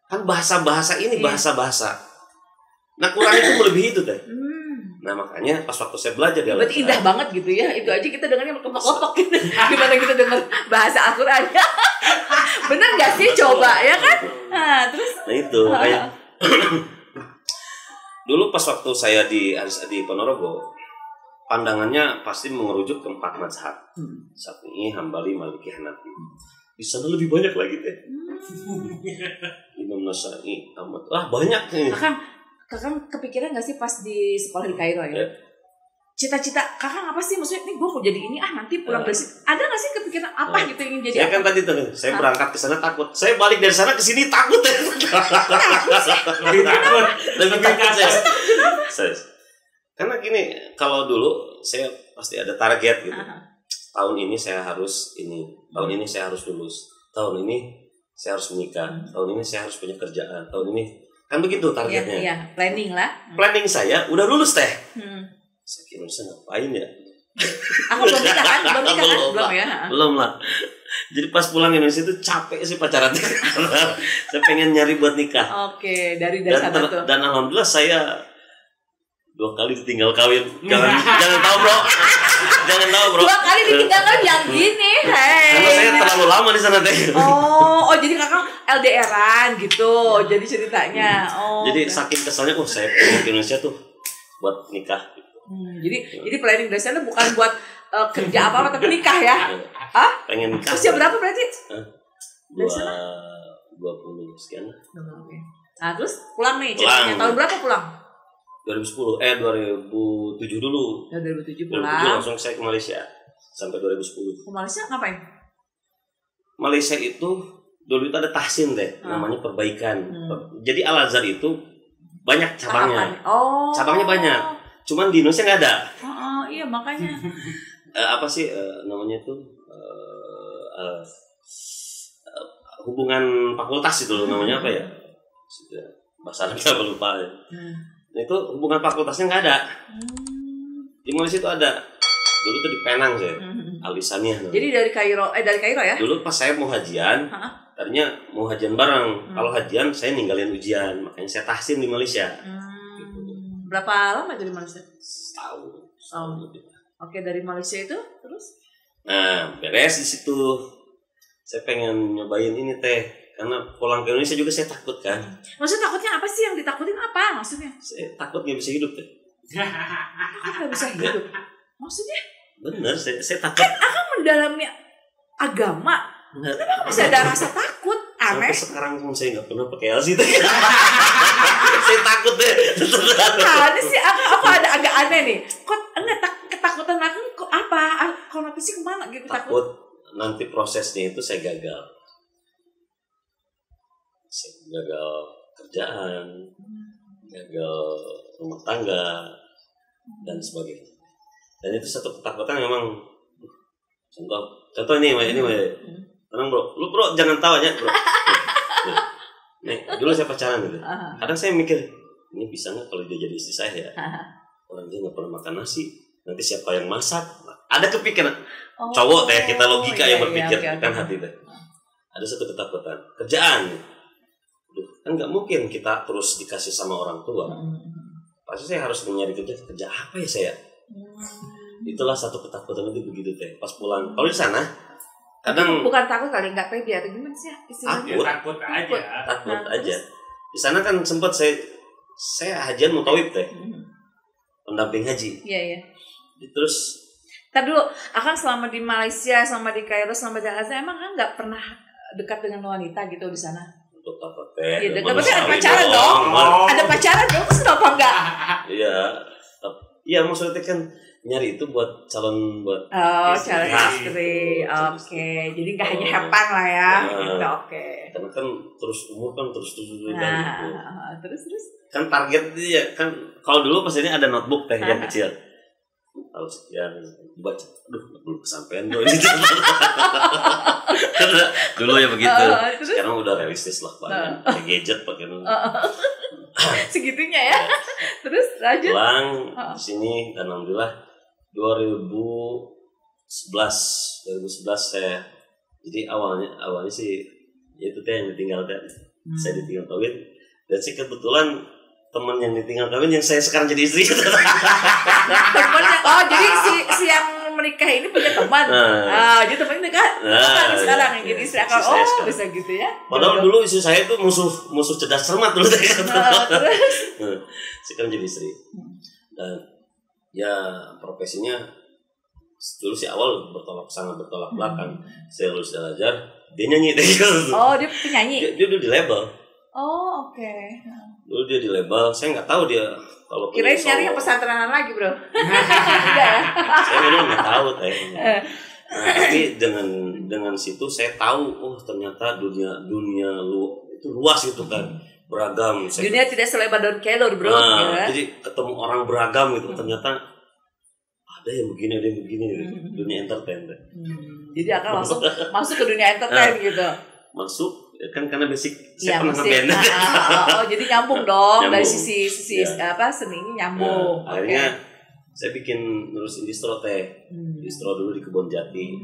Kan bahasa-bahasa ini bahasa-bahasa. Nah, Quran itu melebihi itu teh. Nah, makanya pas waktu saya belajar dia berarti indah banget gitu ya. Itu aja kita dengarnya kelopak-kelopak gitu. Gimana kita dengar bahasa Al-Qur'an? Bener nggak sih? Coba ya kan? Nah, terus itu kayak dulu pas waktu saya di Ponorogo, pandangannya pasti mengerujuk ke 4 mazhab. Syafi'i, Hambali, Maliki, Hanafi. Di sana lebih banyak lagi teh. Imam Nasai, Ahmad. Banyak nih. Kakang kepikiran nggak sih pas di sekolah di Kairo ya? Cita-cita Kakang apa sih? Maksudnya nih gue mau jadi ini nanti pulang dari sini. Ada nggak sih kepikiran apa gitu ingin jadi? Saya kan tadi tuh, saya berangkat ke sana takut. Saya balik dari sana ke sini takut ya. Lebih takut saya. Karena gini, kalau dulu saya pasti ada target gitu. Tahun ini saya harus ini, tahun ini saya harus lulus, tahun ini saya harus menikah, tahun ini saya harus punya kerjaan, tahun ini kan begitu targetnya. Iya, planning lah. Planning saya udah lulus teh. Saya kira saya ngapain ya? Aku belum nikah kan? Belum ya? Belum lah. Jadi pas pulang Indonesia itu capek sih pacaran. Saya pengen nyari buat nikah. Oke, dari sana tuh. Dan alhamdulillah saya 2 kali ditinggal kawin. Jangan tahu bro. Jangan tahu bro. 2 kali ditinggal kawin yang gini. Karena saya terlalu lama di sana teh. Oh jadi kakak LDRan gitu. Jadi ceritanya. Jadi saking keselnya, saya pengen ke Indonesia tuh buat nikah. Jadi planning dari sana bukan buat kerja apa tapi nikah ya? Pengen nikah. Usia berapa berarti? Dari sana 20 sekian. Nah terus pulang nih ceritanya. Tahun berapa pulang? 2007 dulu. 2007 pulang. 2007 langsung saya ke Malaysia sampai 2010. Ke Malaysia ngapain? Malaysia itu dulu itu ada tahsin teh, namanya perbaikan. Jadi Al Azhar itu banyak cabangnya. Cabangnya banyak. Cuman di Indonesia nggak ada. Iya makanya. Apa sih namanya itu hubungan fakultas itu namanya apa ya? Bahasa Arabnya apa lupa ya. Itu hubungan fakultasnya nggak ada. Di Malaysia itu ada. Dulu tuh di Penang saya. Alisania. Jadi dari Kairo ya? Dulu pas saya mau hajian, tadinya mau hajian bareng. Kalau hajian saya ninggalin ujian, makanya saya tahsin di Malaysia. Gitu. Berapa lama dari Malaysia? Setahun lebih. Oke, dari Malaysia itu terus? Nah, beres di situ. Saya pengen nyobain ini teh, karena pulang ke Indonesia juga saya takut kan. Maksudnya takutnya apa sih, yang ditakutin apa maksudnya? Saya takut nggak bisa hidup teh. Takut nggak bisa hidup? Maksudnya? Bener, saya takut. Kan akan mendalami agama. Kenapa masih ada rasa takut? Aneh. Sampai sekarang pun saya nggak pernah pakai LC teh. Saya takut deh. Aneh sih, apa ada agak aneh nih? Kok enggak ketakutan aku kok apa? Konotasi kemana gitu? Takut nanti prosesnya itu saya gagal. Saya gagal kerjaan, gagal rumah tangga dan sebagainya. Dan itu satu ketakutan memang. Contoh ini tenang bro, lu bro jangan tahu aja bro. Nih, dulu saya pacaran gitu. Kadang saya mikir, ini bisa nggak kalau dia jadi istri saya ya? Orang dia nggak pernah makan nasi, nanti siapa yang masak? Ada kepikiran. Cowok teh, kita logika yang berpikir kan hati teh. Ada satu ketakutan, kerjaan. Kan nggak mungkin kita terus dikasih sama orang tua. Pasti saya harus mencari kerja apa ya saya? Itulah satu ketakutan itu begitu teh. Pas pulang, kalau di sana kadang bukan takut kali, nggak pede atau gimana sih istilahnya? Takut aja. Di sana kan sempat saya hajian mutawib teh, pendamping haji. Iya. Terus Ntar dulu, Akang selama di Malaysia, selama di Kairo, selama di Jakarta, emang kan nggak pernah dekat dengan wanita gitu di sana? Untuk apa teh? Iya, dekat, tapi ada pacaran dong. Ada pacaran dong, terus kenapa enggak? Iya, maksudnya kan nyari itu buat calon calon istri. Oke. Jadi nggak hanya hepang lah ya. Gitu, oke. Karena kan terus umur kan terus gitu. Terus kan target dia kan kalau dulu pas ini ada notebook teh yang kecil. Tahu sekian baca. Belum kesampaian dulu. Dulu ya begitu. Sekarang udah realistis lah pakai gadget pakai segitunya ya. Terus lanjut. Pulang di sini dan alhamdulillah 2011 saya, jadi awalnya sih itu teh yang ditinggal kan. Saya ditinggal kawin dan sih kebetulan teman yang ditinggal kawin yang saya sekarang jadi istri. Temennya, jadi si yang menikah ini punya teman. Jadi temennya kan sekarang yang jadi istri Akang. Bisa gitu ya. Padahal dulu istri saya itu musuh cerdas cermat dulu. Sekarang jadi istri. Dan ya profesinya dulu sih awal sangat bertolak belakang. Saya lulus belajar, dia nyanyi deh. Dia penyanyi. Dia dulu di label. Oke. Dulu dia di label, saya nggak tahu dia kalau kirain nyari yang pesantrenan lagi bro. Saya memang nggak tahu teh. Tapi dengan situ saya tahu, ternyata dunia itu luas gitu kan, beragam. Dunia tidak selebar daun kelor bro. Jadi ketemu orang beragam gitu, ternyata ada yang begini gitu. Dunia entertain. Jadi akan langsung masuk ke dunia entertain gitu. Masuk kan karena basic saya pernah ngeband. Jadi nyambung dong dari sisi seninya nyambung. Akhirnya saya bikin nurusin distro teh. Distro dulu di Kebon Jati.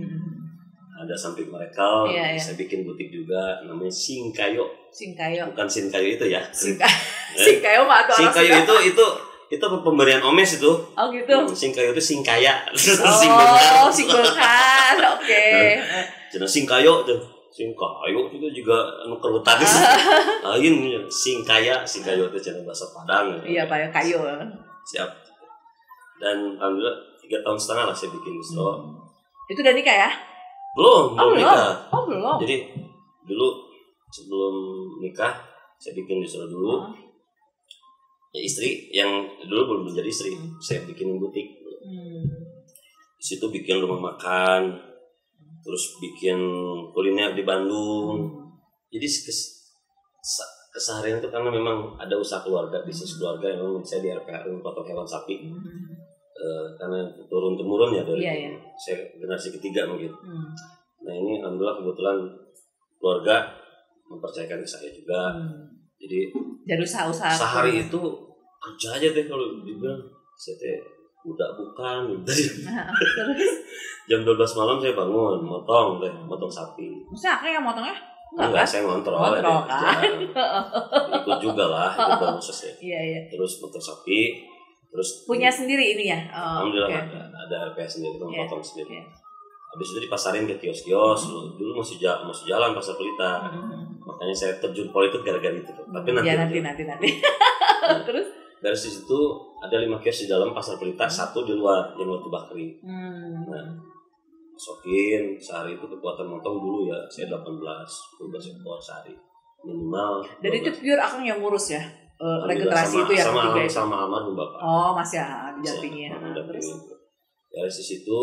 Ada samping mereka, saya bikin butik juga namanya Singkayo. Bukan Sinkayo itu ya. Singkayo mah atau Singkayo itu pemberian omes itu. Oh gitu. Singkayo itu Singkaya. Singbekan. Oke. Jadi Singkayo tuh. Singkayo itu juga kerutan sih. Lain Singkayo itu cara bahasa Padang. Iya, Pak, kayu. Siap. Dan alhamdulillah 3 tahun setengah lah saya bikin distro. Itu udah nikah ya? Belum nikah. Belum. Jadi dulu sebelum nikah saya bikin distro dulu. Ya istri yang dulu belum menjadi istri, saya bikin butik. Di situ bikin rumah makan. Terus bikin kuliner di Bandung. Jadi keseharian itu karena memang ada usaha keluarga, bisnis keluarga yang memang saya di RPH potong hewan sapi. Karena turun temurun ya dari saya generasi ketiga mungkin. Nah ini alhamdulillah kebetulan keluarga mempercayakan ke saya juga. Jadi usaha sehari itu kerja aja deh kalau dibilang saya udah bukan gitu. Jam 12 malam saya bangun motong sapi. Maksudnya Akang yang motongnya? Enggak, saya ngontrol kan? Ikut juga lah, ikut proses ya. Iya. Terus potong sapi, terus punya sendiri ini ya. Alhamdulillah okay. ada RPH sendiri, potong sendiri. Yeah. Habis itu dipasarin ke kios-kios. Dulu masih jalan Pasar Pelita. Makanya saya terjun politik gara-gara itu. Tapi nanti. Terus dari situ ada 5 kios di dalam Pasar Pelita, 1 di luar yang waktu Bakri. Nah, masukin sehari itu kekuatan motong dulu ya saya 18 ekor sehari minimal. Dan itu pure Akang yang ngurus ya, regenerasi itu yang ketiga itu sama almarhum bapak. Oh masih didampingi ya. Dari situ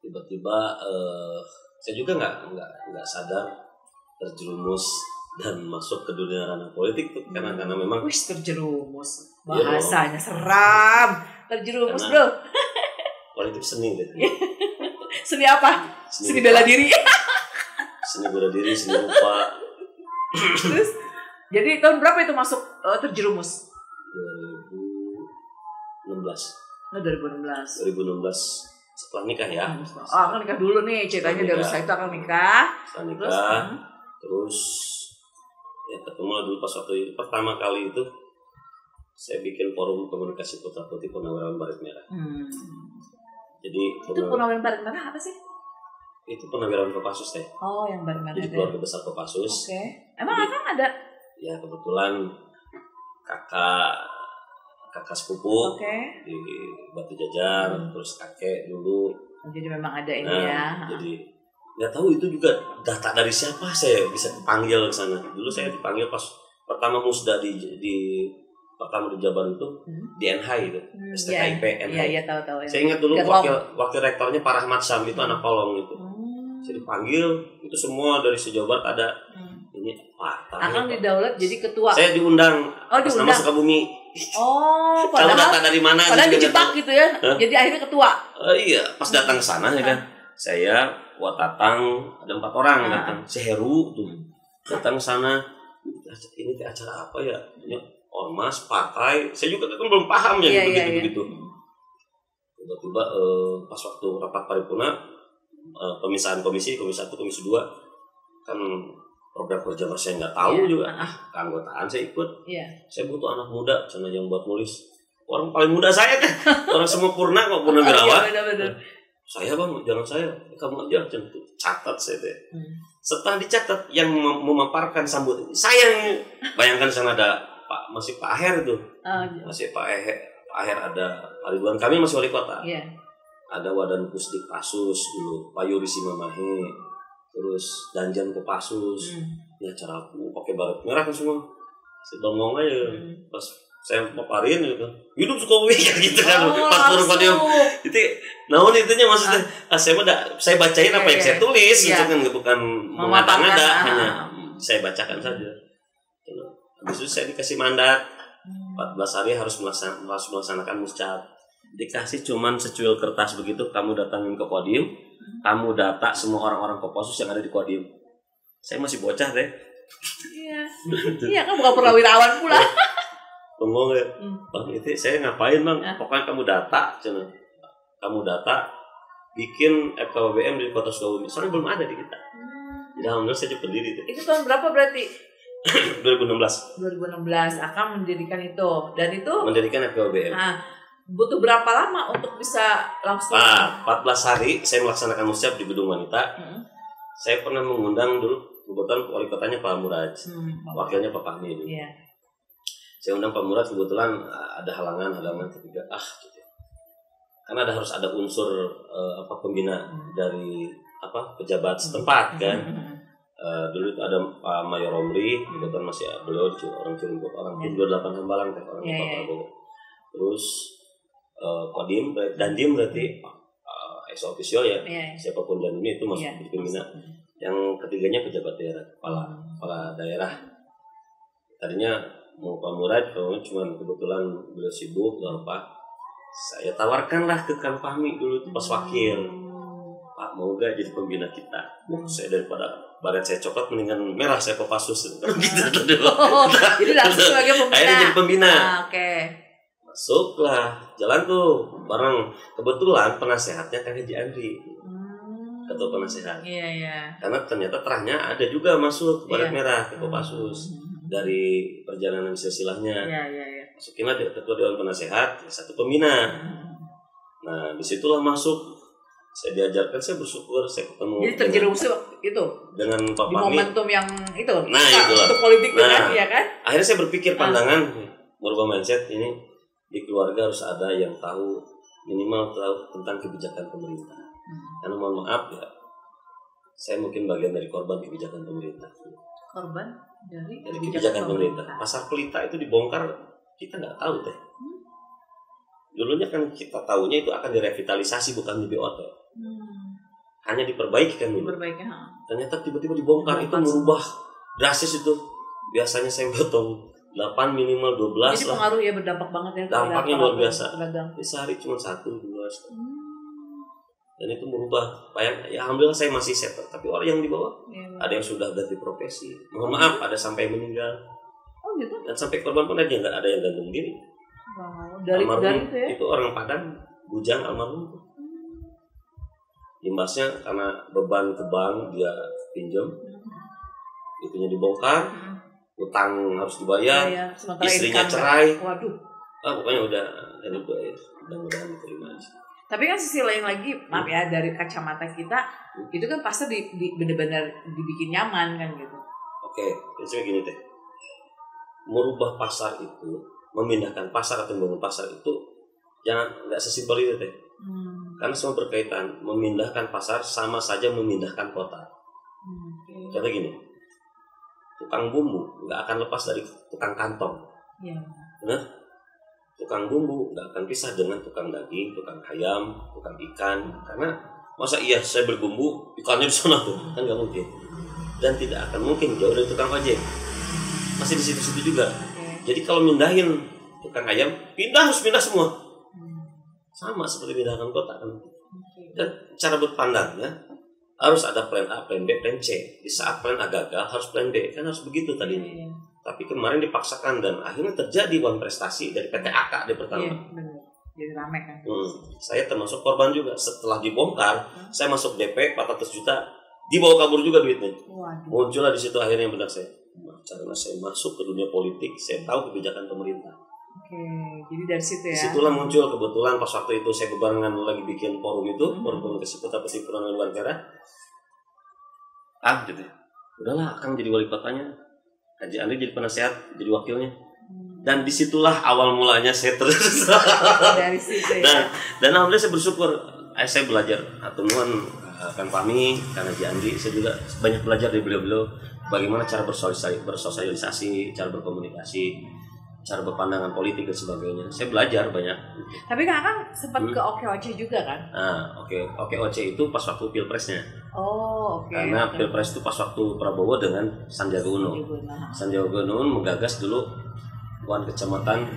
tiba-tiba saya juga nggak sadar terjerumus dan masuk ke dunia ranah politik tuh karena memang terjerumus bahasanya seram, terjerumus bro. Politik seni gitu. Seni apa? Seni bela diri. Seni bela diri, seni rupa. Terus, jadi tahun berapa itu masuk terjerumus? 2016 setelah nikah ya. Akan nikah dulu nih ceritanya dari saya itu akan nikah. Terus ya ketemu dulu pas waktu pertama kali itu saya bikin forum komunikasi Putra Putih Purnawirawan Baret Merah. Jadi itu Purnawirawan Baret Merah apa sih? Itu Purnawirawan Kopassus teh. Oh, yang Baret Merah. Jadi keluarga besar Kopassus. Oke. Emang Akang ada? Ya kebetulan kakak sepupu di Batu Jajar, terus kakek dulu. Jadi memang ada ini ya. Jadi nggak tahu itu juga data dari siapa saya bisa dipanggil ke sana. Dulu saya dipanggil pas pertama musda di Jabar itu di NH itu STKIP NH. Iya tahu. Saya ingat dulu wakil rektornya Pak Rahmat Sam itu anak kolong itu. Saya dipanggil itu semua dari se-Jawa Barat ada. Ini Akang didaulat jadi ketua. Saya diundang. Nama Sukabumi. Oh, padahal data dari mana? Padahal dijebak gitu ya. Jadi akhirnya ketua. Iya, pas datang ke sana ya kan. Saya, Watatang, ada 4 orang datang. Si Heru tuh datang ke sana. Ini acara apa ya? Ormas, partai. Saya juga kan belum paham ya begitu. Tiba-tiba pas waktu rapat paripurna pemisahan komisi 1, komisi 2 kan program kerja saya nggak tahu juga. Keanggotaan saya ikut. Saya butuh anak muda sana yang buat nulis. Orang paling muda saya kan. Orang semua purna kok purnawirawan. Saya bang, jangan saya, kamu aja catat saya deh. Setelah dicatat yang memaparkan sambutan saya bayangkan sana ada masih Pak Aher itu, masih Pak Aher ada Pak Ridwan, kami masih wali kota. Ada Wadan Pusdik Pasus dulu, Pak Yuri Simamahe, terus Danjan Kopassus. Ya cara aku pakai Baret Merah kan semua. Saya ngomong aja pas saya paparin gitu, hidup Sukabumi gitu kan, pas turun podium itu, namun itunya maksudnya, saya bacain apa yang saya tulis, itu kan bukan mengada-ngada, hanya saya bacakan saja. Habis itu saya dikasih mandat 14 hari harus melaksanakan muscat, dikasih cuman secuil kertas begitu, kamu datangin ke podium, kamu data semua orang-orang Kopassus yang ada di podium. Saya masih bocah deh. Iya kan bukan purnawirawan pula. Ngomong ya, bang itu saya ngapain bang? Pokoknya kamu data, bikin FKBM di Kota Sukabumi. Soalnya belum ada di kita. Jadi alhamdulillah saya cepat diri. Itu tahun berapa berarti? 2016. Akang mendirikan itu dan itu. Mendirikan FKBM. Butuh berapa lama untuk bisa langsung? 14 hari saya melaksanakan musyawarah di Gedung Wanita. Saya pernah mengundang dulu kebetulan wali kotanya Pak Murad, wakilnya Pak Fahmi. Saya undang Pak Murad, kebetulan ada halangan ketiga gitu. Karena harus ada unsur pembina dari pejabat setempat kan. Dulu itu ada Pak Mayor Romli, kebetulan masih beliau orang Cirebon, orang 28 Hambalang teh orang Pak Prabowo. Terus Kodim dan Dim berarti ex officio ya. Siapapun dan ini itu masuk di pembina. Yang ketiganya pejabat daerah, kepala daerah. Tadinya mau Pak Murad, cuma kebetulan beliau sibuk, nggak apa. Saya tawarkanlah ke Kang Fahmi dulu pas wakil. Pak mau gak jadi pembina kita? Saya daripada baret saya coklat mendingan merah saya Kopassus. Gitu dulu. Jadi langsung sebagai pembina. Akhirnya jadi pembina. Oke. Masuklah, jalan tuh bareng. Kebetulan penasehatnya Kang Haji Andri. ketua penasehat. Iya. Karena ternyata terahnya ada juga masuk baret Iya. merah ke Kopassus dari perjalanan silsilahnya. Iya. Masukin ada ketua dewan penasehat, satu pembina. Nah disitulah masuk. Saya diajarkan, saya bersyukur saya ketemu. Jadi terjerumus itu dengan Pak di Fahmi. momentum yang itu. Nah, itulah. Untuk politik Nah, kan, ya kan? Akhirnya saya berpikir pandangan merubah mindset ini di keluarga harus ada yang tahu minimal tahu tentang kebijakan pemerintah. Karena mohon maaf ya, saya mungkin bagian dari korban kebijakan pemerintah. Korban dari kebijakan pemerintah. Pasar Pelita itu dibongkar, kita nggak tahu teh. Dulunya kan kita tahunya itu akan direvitalisasi bukan di BOT. Hanya diperbaiki kan dulu. Ternyata tiba-tiba dibongkar, itu merubah drastis itu. Biasanya saya potong 8 minimal 12. Jadi pengaruh ya, berdampak banget ya. Dampaknya luar biasa. Di sehari cuma 1-2. Dan itu merubah. Ya alhamdulillah saya masih settle. Tapi orang yang di bawah ada yang sudah ganti profesi. Mohon maaf, ada sampai meninggal. Oh gitu. Dan sampai korban pun ada yang gantung diri. Wow. Dari itu ya. Itu orang Padang, Bujang almarhum. Imbasnya karena beban ke bank dia pinjam, itunya dibongkar, utang harus dibayar, istrinya cerai. Waduh. Pokoknya udah, dan itu ya, mudah-mudahan diterima aja. Tapi kan sisi lain lagi, maaf ya, dari kacamata kita, itu kan pasar benar-benar dibikin nyaman kan gitu. Oke, jadi gini teh, merubah pasar itu, memindahkan pasar atau membangun pasar itu, nggak sesimpel itu teh. Karena semua berkaitan. Memindahkan pasar sama saja memindahkan kota. Contoh gini, tukang bumbu nggak akan lepas dari tukang kantong. Nah, tukang bumbu nggak akan pisah dengan tukang daging, tukang ayam, tukang ikan. Karena masa iya saya berbumbu ikannya di sana tuh, kan nggak mungkin. Dan tidak akan mungkin jauh dari tukang ojek, masih di situ-situ juga. Jadi kalau mindahin tukang ayam, harus pindah semua. Sama seperti pindahkan kota kan. Dan cara berpandangnya harus ada plan A, plan B, plan C. Di saat plan A gagal harus plan B, kan harus begitu tadinya. Tapi kemarin dipaksakan dan akhirnya terjadi one prestasi dari PT AK di pertama. Jadi rame kan. Saya termasuk korban juga. Setelah dibongkar, saya masuk DP 400 juta, dibawa kabur juga duitnya. Muncullah di situ akhirnya yang benar saya. Karena saya masuk ke dunia politik, saya tahu kebijakan pemerintah. Jadi dari situ ya. Disitulah muncul kebetulan pas waktu itu saya bebarengan lagi bikin forum itu, forum komunikasi kota Persipuran Luar Negara. Gitu ya. Udahlah, Kang jadi wali kotanya, Haji Andri jadi penasehat, jadi wakilnya. Dan disitulah awal mulanya saya terus. Dari situ ya. Dan alhamdulillah saya bersyukur, saya belajar nuan Kang Fahmi, Kang Haji Andri, saya juga banyak belajar dari beliau-beliau bagaimana cara bersosialisasi, cara berkomunikasi, cara berpandangan politik dan sebagainya. Saya belajar banyak. Tapi kan Akang sempat ke OKOC juga kan? OKOC itu pas waktu pilpresnya. Karena Okay. pilpres itu pas waktu Prabowo dengan Sandiaga Uno. Sandiaga Uno menggagas dulu Wan Kecamatan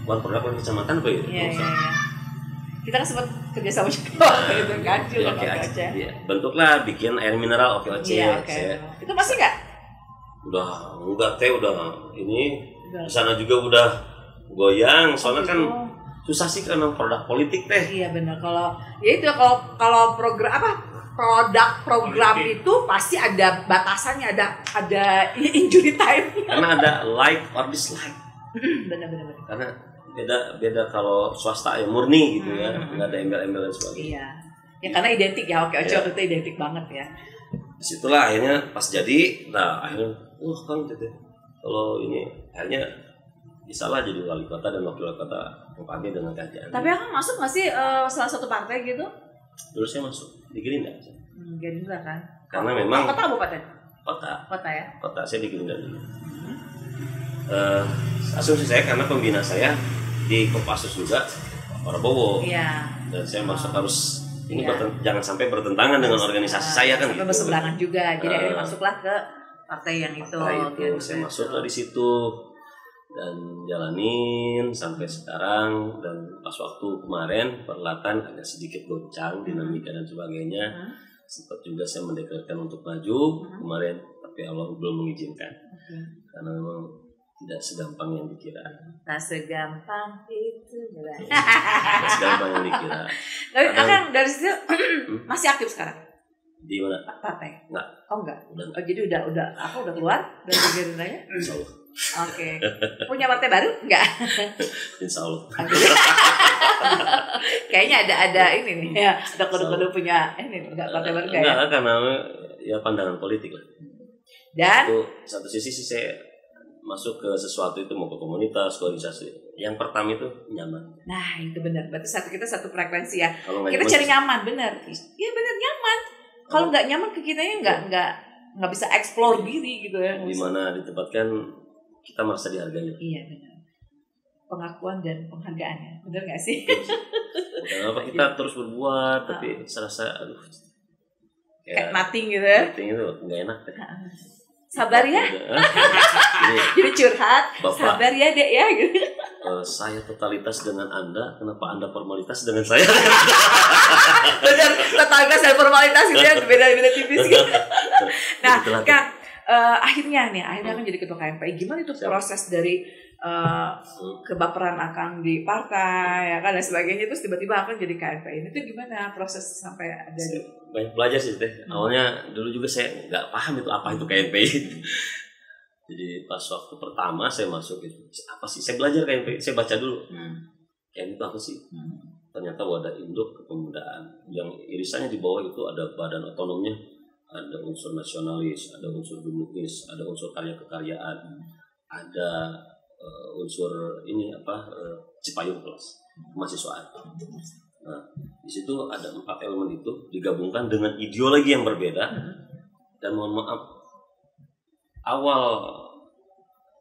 produk kecamatan apa ya? Iya. Kita kan sempat kerjasama juga gitu kan. OKOC. Bentuklah bikin air mineral OKOC. Itu masih nggak? Udah enggak teh, udah ini di sana juga udah goyang soalnya kan susah sih karena produk politik teh. Iya benar. Kalau program itu pasti ada batasannya, ada injury time. Karena ada like or dislike. Benar. Karena beda kalau swasta ya murni gitu ya, nggak ada embel-embel dan sebagainya. Iya. Ya karena identik ya, OKOC itu identik banget ya. Disitulah akhirnya pas jadi, akhirnya Kang gitu. Kalau ini akhirnya bisalah jadi wali kota dan wakil wali kota Bupati dengan kajian. Tapi Akang masuk nggak sih salah satu partai gitu? Dulu saya masuk di Gerindra. Gerindra kan? Karena memang kota kabupaten? Kota ya? Kota saya di Gerindra dulu. Asumsi saya karena pembina saya di Kopassus juga Prabowo. Iya. Dan saya masuk harus ini jangan sampai bertentangan dengan organisasi saya kan gitu. Berseberangan juga. Jadi akhirnya masuklah ke partai yang itu. Saya masuk dari situ dan jalanin sampai sekarang. Dan pas waktu kemarin perhelatan agak sedikit goncang dinamika dan sebagainya. Sempat juga saya mendeklarasikan untuk maju kemarin, tapi Allah belum mengizinkan. Karena memang tidak segampang yang dikira. Tak segampang itu. Tidak segampang yang dikira. Tapi Akang dari situ masih aktif sekarang di mana? partai? Enggak. Oh enggak. Udah. Oh jadi udah keluar dari Gerindanya? Insya Allah. Oke. Punya partai baru? Enggak. Insya Allah. Kayaknya ada ini nih ya, ada kode-kode punya ini enggak partai baru enggak ya? Enggak, karena ya pandangan politik lah. Dan Itu satu sisi sih saya masuk ke sesuatu itu mau ke komunitas, ke organisasi. Yang pertama itu nyaman. nah itu benar. Berarti kita satu frekuensi ya. Kalau nggak Kita nyaman, cari nyaman, benar. Iya benar nyaman. Kalau nggak nyaman ke kitanya nggak bisa explore diri gitu ya. di mana ditempatkan kita merasa dihargai. Iya benar. Pengakuan dan penghargaan ya. Benar nggak sih? Kenapa kita terus berbuat tapi serasa aduh Kayak nothing gitu ya. Nothing itu nggak enak deh. Sabar ya. Jadi, Jadi curhat. Bapak. Sabar ya dek ya gitu. saya totalitas dengan Anda, kenapa Anda formalitas dengan saya? Benar. Totalitas dan formalitas gitu ya. Beda-beda tipis gitu. Nah, Begitulah, Kang, akhirnya kan jadi ketua KMPI. Gimana itu proses dari kebaperan Akang di partai ya kan dan sebagainya, terus tiba-tiba Akang jadi KMPI. Itu gimana proses sampai ada di banyak belajar sih teh. Awalnya dulu juga saya nggak paham itu apa itu KMPI. Jadi pas waktu pertama saya masuk itu apa sih? Saya belajar KMPI, saya baca dulu. KMPI itu apa sih? Ternyata wadah induk kepemudaan yang irisannya di bawah itu ada badan otonomnya, ada unsur nasionalis, ada unsur humanis, ada unsur karya kekaryaan, ada unsur ini Cipayung Plus kemahasiswaan. Nah, di situ ada 4 elemen itu digabungkan dengan ideologi yang berbeda. Dan mohon maaf, awal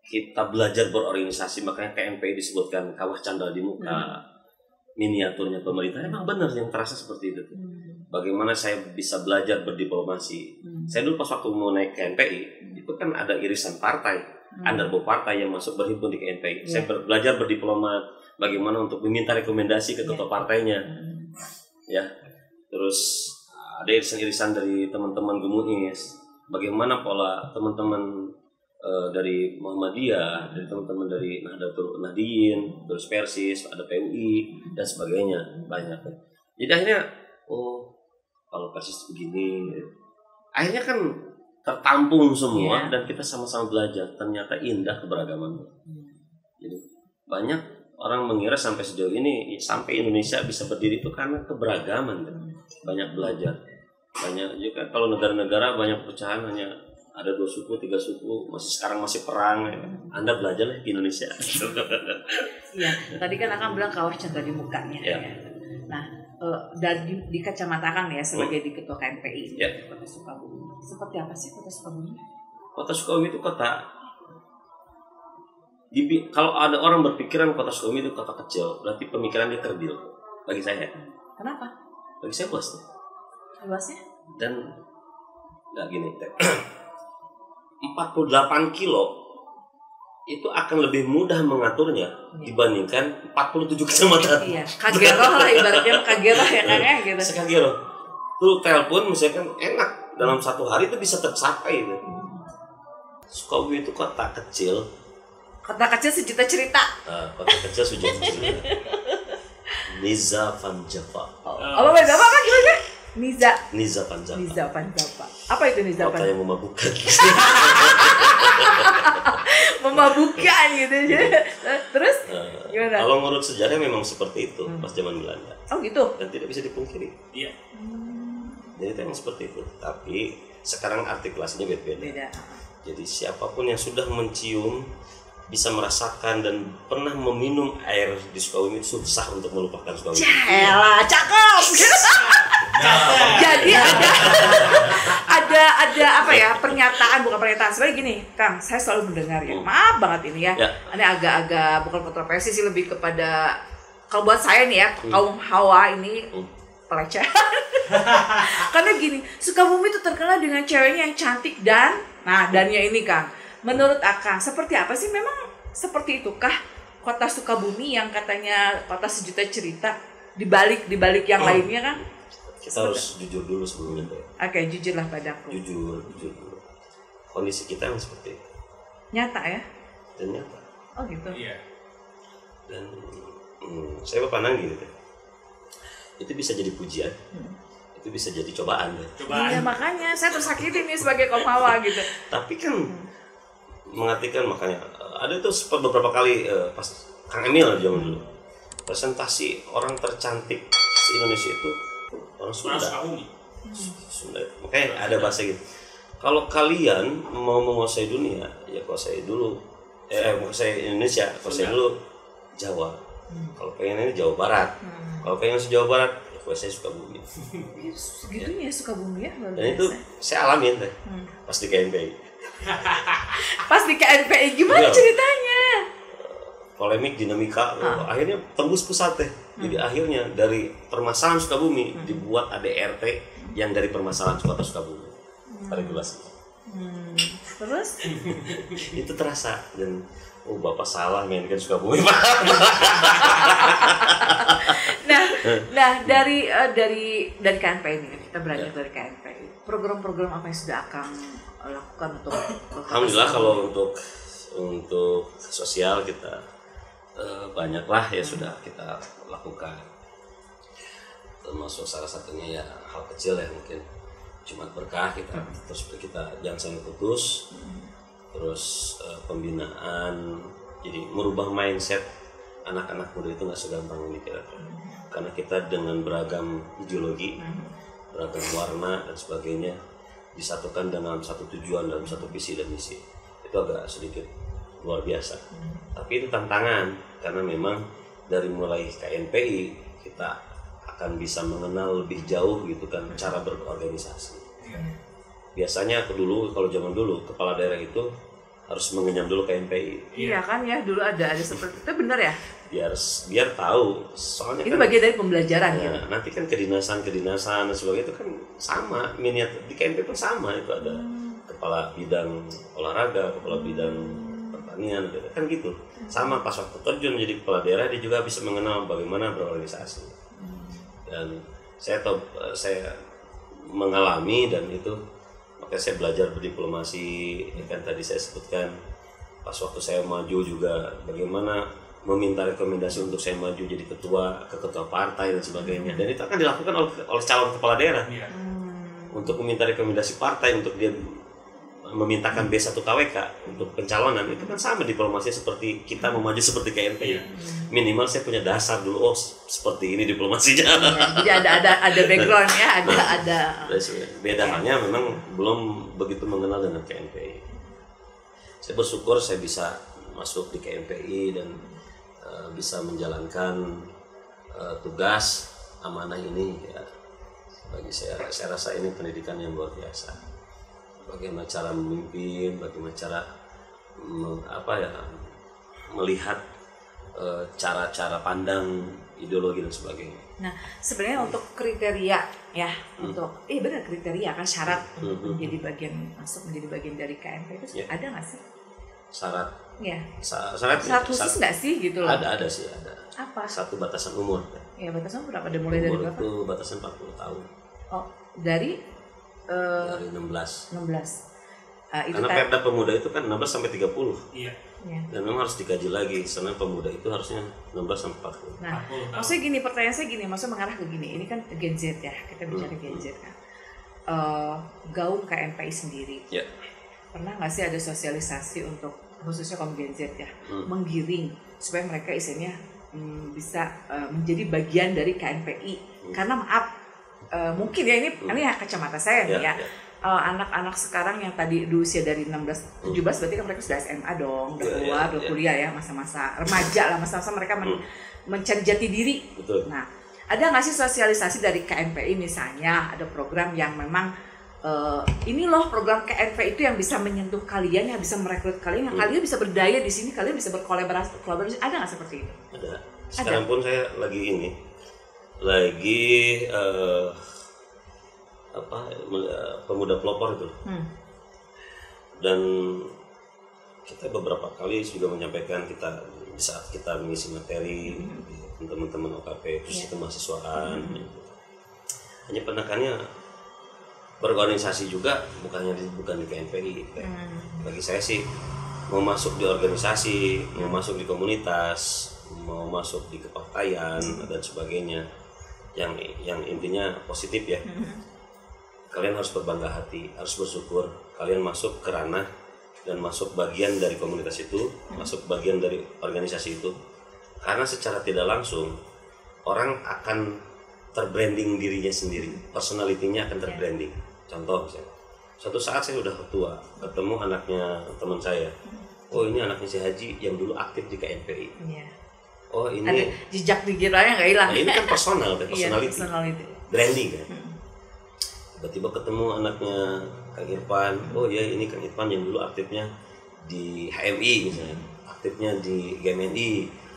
kita belajar berorganisasi, makanya KMPI disebutkan kawah candra di muka, miniaturnya pemerintah. Emang benar yang terasa seperti itu. Bagaimana saya bisa belajar berdiplomasi. Saya dulu pas waktu mau naik KMPI, itu kan ada irisan partai, underbo partai yang masuk berhimpun di KMPI. Saya belajar berdiplomat, bagaimana untuk meminta rekomendasi ke ketua partainya. Ya. Terus ada irisan-irisan dari teman-teman Gemuis, bagaimana pola teman-teman dari Muhammadiyah, dari teman-teman dari Nahdlatul Nahdiyin, terus Persis, ada PUI dan sebagainya, banyak. Jadi akhirnya kalau Persis begini, akhirnya kan tertampung semua dan kita sama-sama belajar. Ternyata indah keberagaman. Jadi banyak orang mengira sampai sejauh ini sampai Indonesia bisa berdiri itu karena keberagaman. Banyak belajar. Banyak juga kalau negara-negara banyak pecahan hanya ada 2 suku, 3 suku, sekarang masih perang. Anda belajarlah di Indonesia. Iya, tadi kan Akang bilang kawah candra di mukanya. Ya. Nah, dari di kacamata Akang ya sebagai di ketua KMPI Kota Sukabumi. Seperti apa sih Kota Sukabumi? Kota Sukabumi itu kota. Kalau ada orang berpikiran Kota Sukabumi itu kota kecil, berarti pemikiran dia kerdil. Bagi saya. Kenapa? Bagi saya luas. Luasnya? Dan nggak gini. 48 kilo itu akan lebih mudah mengaturnya dibandingkan 47 kecamatan. Iya, kageroh lah ibaratnya, kageroh ya kan ya gitu. Sekageroh. Tuh telepon misalkan enak dalam 1 hari itu bisa tercapai gitu. Sukabumi itu kota kecil. Kota kecil sejuta cerita. Kota kecil sejuta cerita. Niza Panjava. Apa gimana? Niza Panjava. Apa itu Niza Panjava? Kota yang memabukkan. Memabukkan gitu aja. Terus gimana? Kalau menurut sejarah memang seperti itu pas zaman Belanda. Oh gitu. Dan tidak bisa dipungkiri. Iya. Jadi itu memang seperti itu. Tapi sekarang artikulasinya beda. Jadi siapapun yang sudah mencium, bisa merasakan dan pernah meminum air di Sukabumi itu susah untuk melupakan Sukabumi. Yaelah, cakep. Jadi ada apa ya, bukan pernyataan sebenarnya gini, Kang, saya selalu mendengar ya, maaf banget ini ya. Ini agak-agak bukan kontroversi sih, lebih kepada kalau buat saya nih ya, kaum hawa ini pelecehan. Karena gini, Sukabumi itu terkenal dengan ceweknya yang cantik dannya ini, Kang. Menurut Akang, seperti apa sih? Memang seperti itukah kota Sukabumi yang katanya kota sejuta cerita dibalik yang lainnya, Kang? Kita harus jujur dulu sebelumnya. Oke, jujurlah padaku. Jujur dulu. Kondisi kita yang seperti itu. Nyata ya? Dan nyata. Oh gitu. Iya. Dan saya pandang gini deh. itu bisa jadi pujian, itu bisa jadi cobaan deh. Iya, makanya saya tersakiti nih sebagai Komawa gitu. Tapi kan mengartikan, makanya ada tuh beberapa kali pas Kang Emil zaman dulu presentasi orang tercantik di Indonesia itu orang Sunda. Sunda. Makanya ada bahasa gitu. Kalau kalian mau menguasai dunia, ya kuasai dulu. Menguasai Indonesia, kuasai dulu Jawa. Kalau pengen ini Jawa Barat. Kalau pengen Jawa Barat, ya kuasai Sukabumi. Segitunya Sukabumi ya. Dan itu saya alamin deh. Pas di KNPI. Pas di KNPI gimana ceritanya? Polemik, dinamika, akhirnya tembus pusat deh. Jadi akhirnya dari permasalahan Sukabumi dibuat ADRT yang dari permasalahan Kota Sukabumi. Regulasi. Terus? Itu terasa dan Bapak salah mainkan Sukabumi. Nah dari KNPI ini kita beranjak dari KNPI. Program-program apa yang sudah Akang lakukan untuk Alhamdulillah kalau untuk sosial kita banyaklah ya sudah kita lakukan, termasuk salah satunya ya hal kecil ya mungkin Jumat Berkah terus kita jangan sampai putus, terus pembinaan, jadi merubah mindset anak-anak muda itu nggak segampang ini karena kita dengan beragam ideologi, beragam warna dan sebagainya disatukan dengan satu tujuan dalam satu visi dan misi, itu agak sedikit luar biasa. Tapi itu tantangan karena memang dari mulai KNPI kita akan bisa mengenal lebih jauh gitu kan cara berorganisasi. Biasanya kalau zaman dulu kepala daerah itu harus mengenyam dulu KNPI. Iya kan ya, dulu ada seperti itu, benar ya? Biar tahu, soalnya itu kan, bagian dari pembelajaran ya. Nanti kan kedinasan dan sebagainya itu kan sama, miniat di KNPI pun sama, itu ada kepala bidang olahraga, kepala bidang pertanian, kan gitu. Sama pas waktu terjun menjadi kepala daerah dia juga bisa mengenal bagaimana berorganisasi. Dan saya mengalami dan itu makanya saya belajar berdiplomasi, kan tadi saya sebutkan pas waktu saya maju juga bagaimana meminta rekomendasi untuk saya maju jadi ketua partai dan sebagainya, dan itu akan dilakukan oleh calon kepala daerah untuk meminta rekomendasi partai untuk dia memintakan B1 KWK untuk pencalonan. Itu kan sama diplomasi seperti kita mau maju seperti KNPI. Minimal saya punya dasar dulu, seperti ini diplomasinya. Jadi ada background ya, ada. Beda halnya memang belum begitu mengenal dengan KNPI. Saya bersyukur saya bisa masuk di KNPI dan bisa menjalankan tugas amanah ini ya. Bagi saya rasa ini pendidikan yang luar biasa. Bagaimana cara memimpin, bagaimana cara melihat cara-cara pandang ideologi dan sebagainya. Nah, sebenarnya untuk kriteria ya, benar kriteria kan syarat untuk menjadi bagian dari KNP itu ada nggak sih? Syarat? Ya. Syarat khusus nggak sih gitu loh? Ada sih ada. Apa? Satu batasan umur. Ya, batasan umur berapa? Mulai dari berapa? Itu batasan 40 tahun. Oh, dari 16. Itu karena Perda Pemuda itu kan 16 sampai 30. Iya. Dan memang harus dikaji lagi, karena pemuda itu harusnya 16 sampai 40. Nah, maksudnya gini, pertanyaan saya gini, maksudnya mengarah ke gini. Ini kan Gen Z ya, kita bicara Gen Z kan. Gaung KNPI sendiri. Ya. Pernah nggak sih ada sosialisasi untuk khususnya kaum Gen Z ya, menggiring supaya mereka isinya bisa menjadi bagian dari KNPI? Karena maaf, mungkin ya ini kacamata saya nih ya. Anak-anak sekarang yang tadi di usia dari 16-17 berarti kan mereka sudah SMA dong, udah keluar, udah kuliah ya, masa-masa remaja lah, masa-masa mereka mencari jati diri. Betul. Nah, ada nggak sih sosialisasi dari KNPI misalnya, ada program yang memang ini loh program KNPI itu yang bisa menyentuh kalian, yang bisa merekrut kalian, yang kalian bisa berdaya di sini, kalian bisa berkolaborasi, ada nggak seperti itu? Ada. Sekarang pun saya lagi pemuda pelopor itu. Dan kita beberapa kali juga menyampaikan kita di saat kita mengisi materi teman-teman OKP khusus kemahasiswaan, hanya penekannya berorganisasi juga bukan di KNPI. Bagi saya sih mau masuk di organisasi, mau masuk di komunitas, mau masuk di kepartaian dan sebagainya, yang intinya positif ya. Kalian harus berbangga hati, harus bersyukur kalian masuk ke ranah dan masuk bagian dari komunitas itu, masuk bagian dari organisasi itu. Karena secara tidak langsung orang akan terbranding dirinya sendiri, personalitinya akan terbranding. Contoh misalnya, suatu saat saya udah tua, ketemu anaknya teman saya. Oh ini anaknya si Haji yang dulu aktif di KNPI. Oh ini ada jejak digitalnya nggak hilang. Nah ini kan personal, personality. Branding kan. Tiba-tiba ketemu anaknya Kang Irfan. Oh ya ini Kang Irfan yang dulu aktifnya di HMI misalnya, aktifnya di GMNI,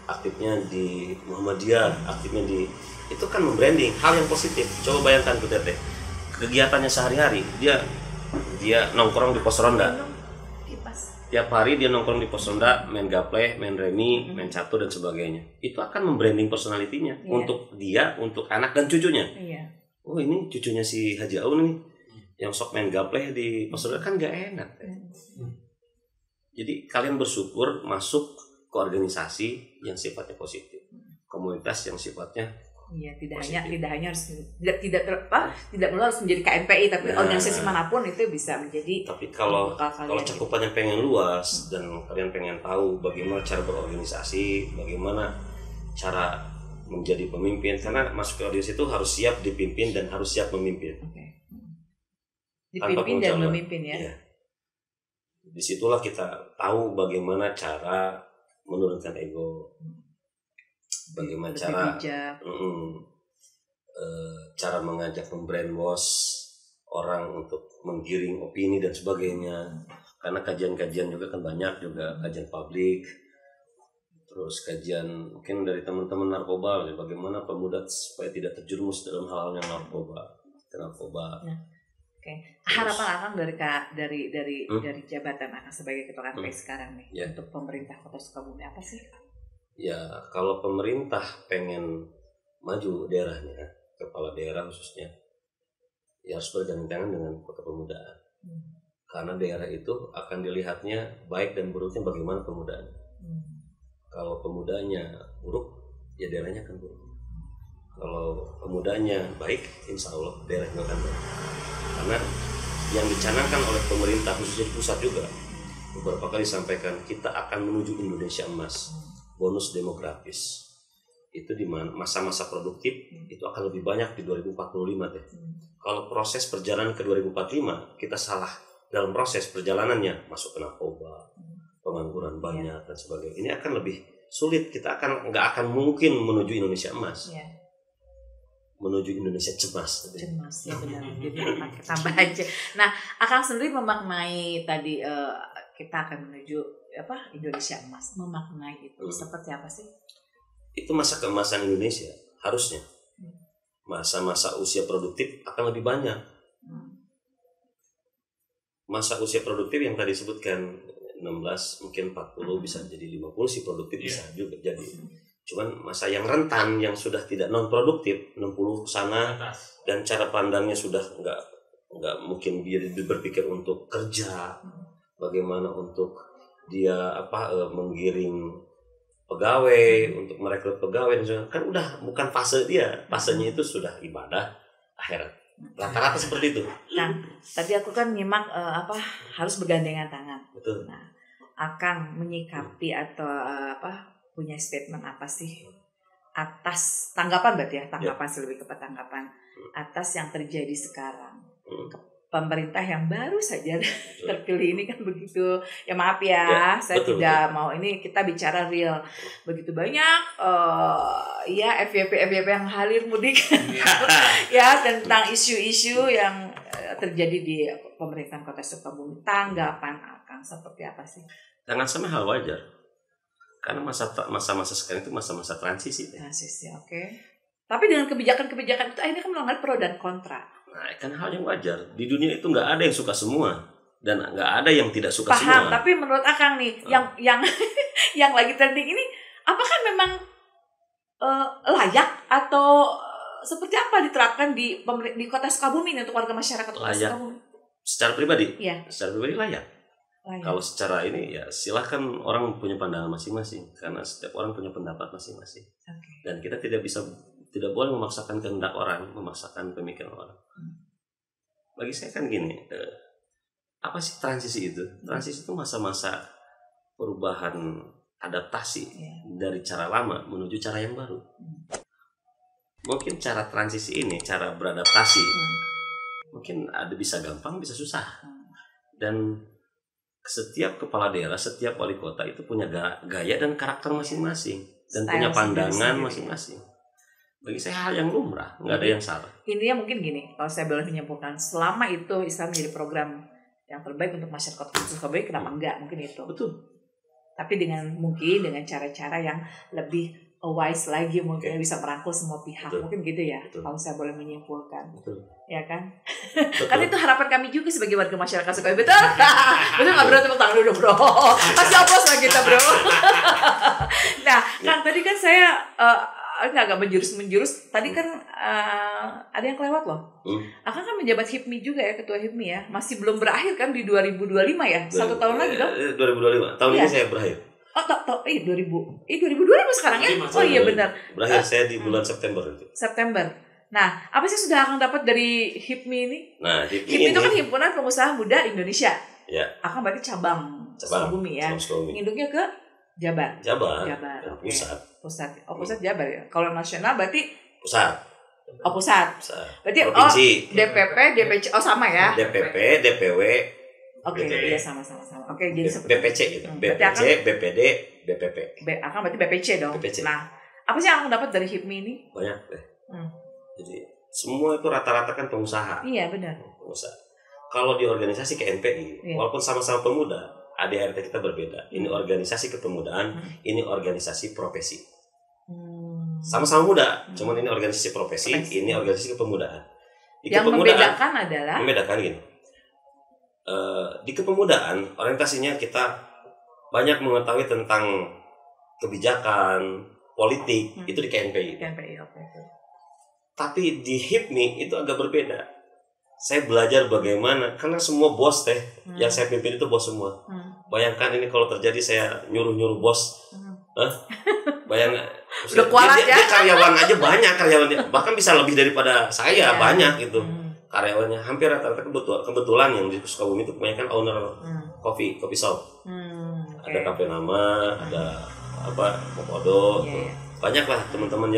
aktifnya di Muhammadiyah, aktifnya di, itu kan membranding hal yang positif. Coba bayangkan Bu Teteh, kegiatannya sehari-hari dia nongkrong di pos ronda. Tiap hari dia nongkrong di pos ronda, main gaple, main remi, main catur dan sebagainya. Itu akan membranding personalitinya untuk dia, untuk anak dan cucunya. Oh ini cucunya si Haji Aun nih yang sok main gapleh di pos ronda, kan gak enak. Jadi kalian bersyukur masuk ke organisasi yang sifatnya positif, komunitas yang sifatnya tidak positif. hanya harus tidak melulu harus menjadi KNPI, tapi organisasi manapun itu bisa menjadi. Tapi kalau cakupannya pengen luas dan kalian pengen tahu bagaimana cara berorganisasi, bagaimana cara menjadi pemimpin, karena masuk ke organisasi itu harus siap dipimpin dan harus siap memimpin. Dipimpin dan memimpin ya. Disitulah kita tahu bagaimana cara menurunkan ego, bagaimana cara mengajak membrainwash orang untuk menggiring opini dan sebagainya. Karena kajian-kajian juga kan banyak juga, kajian publik. Terus kajian mungkin dari teman-teman narkoba, bagaimana pemuda supaya tidak terjerumus dalam hal-hal yang narkoba. Harapan Akang dari jabatan Akang sebagai ketua KNPI sekarang nih untuk pemerintah Kota Sukabumi apa sih? Ya kalau pemerintah pengen maju daerahnya, kepala daerah khususnya, ya harus bergandengan dengan kepemudaan. Karena daerah itu akan dilihatnya baik dan buruknya bagaimana pemudaan. Kalau pemudanya buruk, ya daerahnya akan buruk. Kalau pemudanya baik, insya Allah daerahnya akan baik. Karena yang dicanangkan oleh pemerintah khususnya di pusat juga beberapa kali disampaikan, kita akan menuju Indonesia emas, bonus demografis. Itu di masa-masa produktif itu akan lebih banyak di 2045 deh. Kalau proses perjalanan ke 2045 kita salah dalam proses perjalanannya, masuk ke narkoba, pengangguran banyak dan sebagainya, ini akan lebih sulit. Kita nggak akan mungkin menuju Indonesia emas, menuju Indonesia cemas ya benar. Jadi pakai tambah aja. Nah, Akang sendiri memaknai tadi kita akan menuju Indonesia emas, memaknai itu seperti apa sih? Itu masa keemasan Indonesia harusnya. Masa-masa usia produktif akan lebih banyak. Masa usia produktif yang tadi sebutkan 16 mungkin 40 bisa jadi 50 sih produktif bisa juga jadi. Cuman masa yang rentan yang sudah tidak non produktif 60 sana dan cara pandangnya sudah nggak mungkin dia berpikir untuk kerja, bagaimana untuk dia menggiring pegawai, untuk merekrut pegawai dan kan udah bukan fase dia, fasenya itu sudah ibadah akhirat. Rata-rata seperti itu. Nah, tadi aku kan nyimak harus bergandengan tangan. Betul. Nah, Akang menyikapi atau punya statement apa sih atas tanggapan berarti tanggapan lebih ke tanggapan atas yang terjadi sekarang. Pemerintah yang baru saja terpilih ini kan begitu, ya maaf ya, saya betul. Mau ini kita bicara real, begitu banyak FYP yang halir mudik ya tentang isu-isu yang terjadi di pemerintahan Kota Sukabumi. Tanggapan Akang seperti apa sih? Jangan sama hal wajar, karena masa-masa sekarang itu masa-masa transisi. Oke. Tapi dengan kebijakan-kebijakan itu akhirnya kan melanggar pro dan kontra. Nah, kan hal yang wajar. Di dunia itu nggak ada yang suka semua dan nggak ada yang tidak suka semua. Paham, tapi menurut Akang nih, yang lagi trending ini, apakah memang layak atau seperti apa diterapkan di Kota Sukabumi untuk warga masyarakat Kota Sukabumi? Secara pribadi? Iya. Secara pribadi layak. Kalau secara ini ya silahkan, orang punya pandangan masing-masing karena setiap orang punya pendapat masing-masing. Dan kita tidak bisa tidak boleh memaksakan kehendak orang, memaksakan pemikiran orang. Bagi saya kan gini, apa sih transisi itu? Transisi itu masa-masa perubahan adaptasi dari cara lama menuju cara yang baru. Mungkin cara transisi ini, cara beradaptasi, mungkin ada bisa gampang, bisa susah. Dan setiap kepala daerah, setiap wali kota itu punya gaya dan karakter masing-masing dan Style punya pandangan sendiri. masing-masing. Bagi saya hal yang lumrah, nggak ada yang salah. Intinya mungkin gini, kalau saya boleh menyimpulkan, selama itu Islam menjadi program yang terbaik untuk masyarakat Sukabumi, kenapa enggak? Mungkin itu. Betul. Tapi dengan cara-cara yang lebih wise lagi, mungkin bisa merangkul semua pihak. Betul. Mungkin gitu ya. Betul. Kalau saya boleh menyimpulkan. Betul. Ya kan? Betul. Kan itu harapan kami juga sebagai warga masyarakat Sukabumi. Betul? Betul nggak bro? Tepuk tangan dulu bro. Kasih aplaus lah kita bro. Nah, Kang tadi kan saya agak menjurus. Tadi kan ada yang kelewat loh. Akang kan menjabat HIPMI juga ya, ketua HIPMI ya. Masih belum berakhir kan di 2025 ya? 1 tahun lagi dong? 2025. Tahun ini saya berakhir. Oh, 2025 sekarang ya? Oh iya benar. Berakhir saya di bulan September itu. September. Nah, apa sih sudah Akang dapat dari HIPMI ini? Nah, HIPMI itu kan Himpunan Pengusaha Muda Indonesia. Ya. Akang berarti cabang Sukabumi ya. Nginduknya ke Jabar. Jabar. Okay. Pusat. Pusat Jabar ya. Kalau nasional berarti pusat. Oh, pusat. Berarti provinsi. DPP, DPC sama ya. DPP, DPW. Oke, iya sama. Oke, jadi BPC gitu. BPC, BPD, BPP. Akang berarti BPC dong. BPC. Nah, apa sih yang Akang dapat dari HIPMI ini? Banyak deh. Jadi semua itu rata-rata kan pengusaha. Iya, benar. Pengusaha. Kalau di organisasi KNPI, walaupun sama-sama pemuda, ADRT kita berbeda. Ini organisasi kepemudaan, ini organisasi profesi. Sama-sama muda, cuman ini organisasi profesi, ini organisasi kepemudaan. Yang membedakan adalah? Membedakan gini. Di kepemudaan, orientasinya kita banyak mengetahui tentang kebijakan, politik, itu di KNPI. Tapi di HIPMI itu agak berbeda. Saya belajar bagaimana, karena semua bos yang saya pimpin itu bos semua. Bayangkan ini kalau terjadi saya nyuruh bos, bayangkan. Dia karyawan aja banyak karyawannya, bahkan bisa lebih daripada saya banyak gitu. Karyawannya hampir rata-rata kebetulan yang di Sukabumi itu kebanyakan owner coffee shop. Ada kafe nama, ada Komodo, banyak lah teman-teman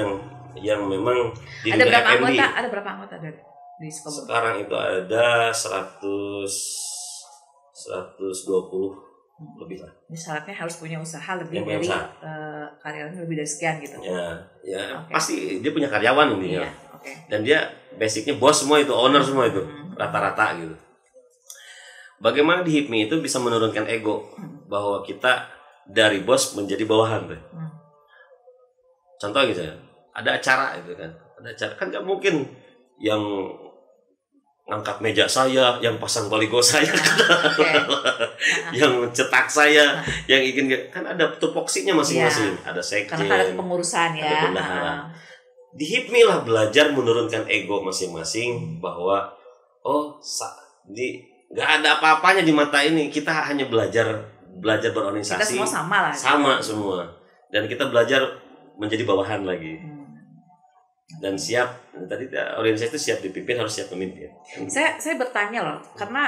yang memang di dunia F&B. Ada berapa anggota di Sukabumi? Sekarang itu ada 120 lebih lah. Ini syaratnya harus punya usaha lebih dari karyawan lebih dari sekian gitu. Ya pasti dia punya karyawan intinya. Dan dia basicnya bos semua itu, owner semua itu, rata-rata gitu. Bagaimana di HIPMI itu bisa menurunkan ego bahwa kita dari bos menjadi bawahan tuh. Contoh gitu ya, ada acara itu kan, kan nggak mungkin yang ngangkat meja saya, yang pasang baligo saya, yang cetak saya, yang ingin kan ada tupoksinya masing-masing, ada sekjen, karena ada kepengurusan ya, ada bendahara. Di HIPMI lah belajar menurunkan ego masing-masing bahwa nggak ada apa-apanya di mata ini, kita hanya belajar berorganisasi. Kita semua sama lah. Sama semua, dan kita belajar menjadi bawahan lagi. Dan siap, tadi organisasi itu siap dipimpin, harus siap memimpin. Saya bertanya loh, karena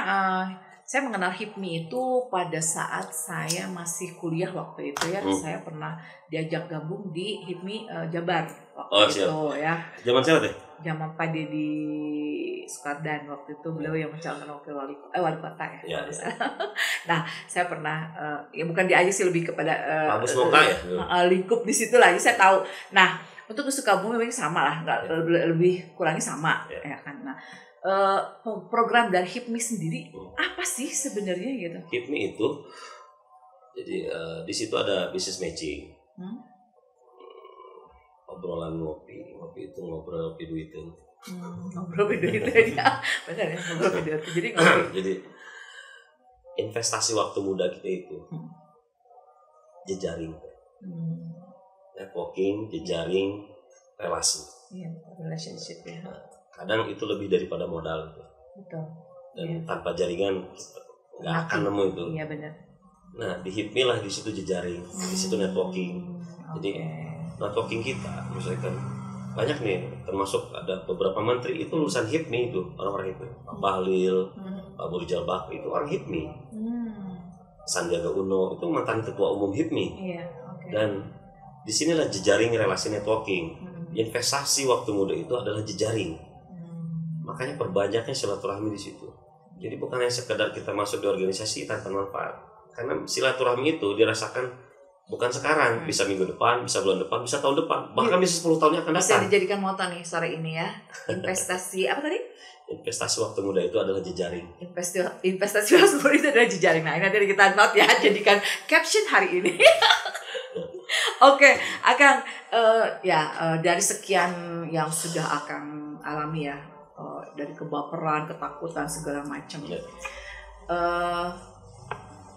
saya mengenal HIPMI itu pada saat saya masih kuliah waktu itu ya. Saya pernah diajak gabung di HIPMI Jabar waktu itu ya. Zaman siapa teh? Zaman Pak Deddy Sukardan waktu itu, beliau yang mencalonkan wali kota ya. Nah, saya pernah ya bukan diajak sih, lebih kepada lingkup di situ lah. Jadi saya tahu. Nah, untuk Sukabumi memang sama lah, nggak lebih kurangnya sama ya kan. Nah, program dari HIPMI sendiri apa sih sebenarnya gitu? HIPMI itu jadi di situ ada business matching, obrolan ngopi itu ngobrol duitin. Ngobrol duitin ya, benar ya, ngobrol duitin. Jadi ngopi. Jadi investasi waktu muda kita itu jejaring, networking, jejaring, relasi. Iya, relationship ya. Kadang itu lebih daripada modal. Betul. Dan tanpa jaringan nggak akan nemu itu. Iya benar. Nah di HIPMI lah, di situ jejaring, di situ networking. Jadi networking kita, misalkan banyak nih, termasuk ada beberapa menteri itu lulusan HIPMI itu, orang-orang HIPMI. Pak Bahlil, Pak Burjal Bakri itu orang HIPMI. Sandiaga Uno itu mantan ketua umum HIPMI. Dan disinilah jejaring relasi networking. Investasi waktu muda itu adalah jejaring. Makanya perbanyaknya silaturahmi di situ. Jadi bukan hanya sekedar kita masuk di organisasi tanpa manfaat. Karena silaturahmi itu dirasakan bukan sekarang, bisa minggu depan, bisa bulan depan, bisa tahun depan, bahkan bisa 10 tahun yang akan datang. Bisa dijadikan moto nih sore ini ya. Investasi apa tadi? Investasi waktu muda itu adalah jejaring. Investasi waktu muda itu adalah jejaring. Nah, nanti kita note ya, jadikan caption hari ini. Oke, Akang, dari sekian yang sudah Akang alami ya, dari kebaperan, ketakutan segala macam.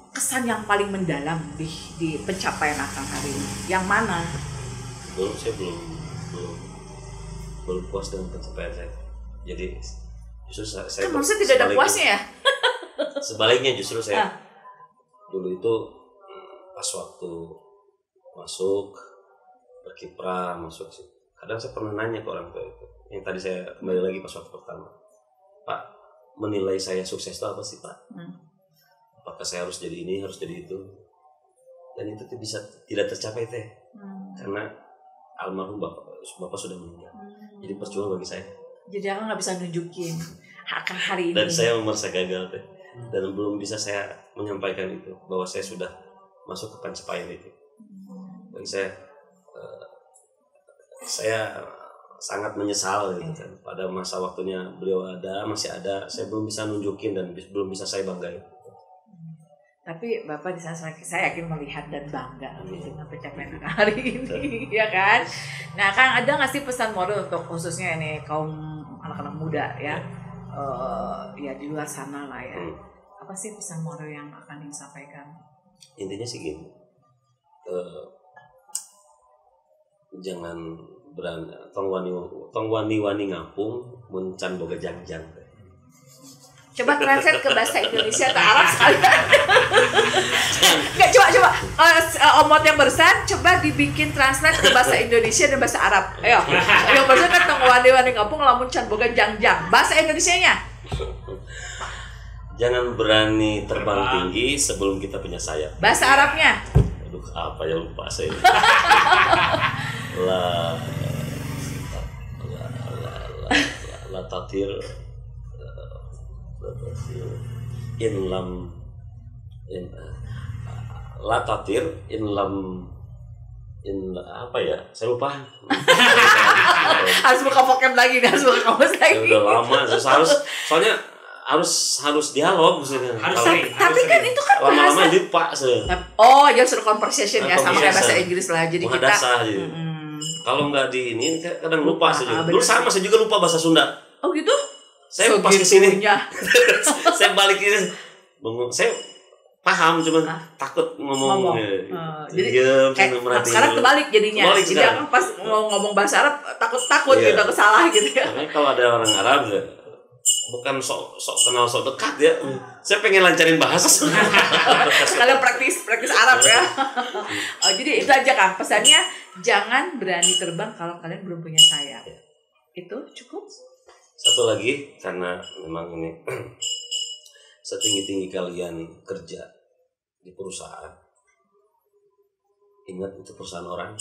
Kesan yang paling mendalam di pencapaian Akang hari ini, yang mana? Saya belum puas dengan pencapaian saya. Jadi justru saya kan maksudnya tidak ada puasnya ya? Sebaliknya justru saya dulu itu pas waktu masuk berkiprah masuk sih. Kadang saya pernah nanya ke orang tua itu, yang tadi saya kembali lagi pas waktu pertama, Pak, menilai saya sukses itu apa sih Pak? Apakah saya harus jadi ini, harus jadi itu? Dan itu bisa tidak tercapai teh, karena almarhum bapak sudah meninggal. Jadi percuma bagi saya. Jadi aku nggak bisa nunjukin Akang hari ini. Dan saya merasa gagal teh, dan belum bisa saya menyampaikan itu bahwa saya sudah masuk ke pencapaian itu. Dan saya sangat menyesal gitu kan. Pada masa waktunya beliau masih ada, saya belum bisa nunjukin dan belum bisa saya banggain. Tapi Bapak di sana saya yakin melihat dan bangga dengan pencapaian hari ini, ya kan? Nah, Kang, ada nggak sih pesan moral untuk khususnya ini kaum anak-anak muda ya, ya di luar sana lah ya? Apa sih pesan moral yang akan disampaikan? Intinya sih gini, jangan berani tong wani ngapung muncan boga jangjang. Coba translate ke bahasa Indonesia atau Arab sekalian. Nggak, coba omot yang bersan coba dibikin translate ke bahasa Indonesia dan bahasa Arab. Ayo, yang bersan kan tong wani ngapung lamun can boga jangjang. Bahasa Indonesianya? Jangan berani terbang tinggi sebelum kita punya sayap. Bahasa Arabnya? Aduh, apa ya, lupa saya. La tatir apa ya, saya lupa. Harus buka vocab lagi, harus buka kamus lagi. Udah lama, soalnya harus dialog maksudnya. Tapi kan itu kan lama-lama lupa sih. Oh, ya suruh conversation ya, sama kayak bahasa Inggris lah. Jadi kita kalau nggak di ini kadang lupa sih. Dulu sama saya juga lupa bahasa Sunda. Oh gitu? Saya pas kesini, saya balik ini, saya paham cuman takut ngomong. Jadi sekarang terbalik jadinya. Jadi aku pas ngomong bahasa Arab takut gitu, takut salah gitu ya. Makanya kalau ada orang Arab bukan sok kenal sok dekat ya. Saya pengen lancarin bahasa. Sekalian praktis Arab ya. Jadi itu aja Kang, pesannya jangan berani terbang kalau kalian belum punya sayap. Itu cukup. Satu lagi, karena memang ini setinggi-tinggi kalian kerja di perusahaan, ingat itu perusahaan orang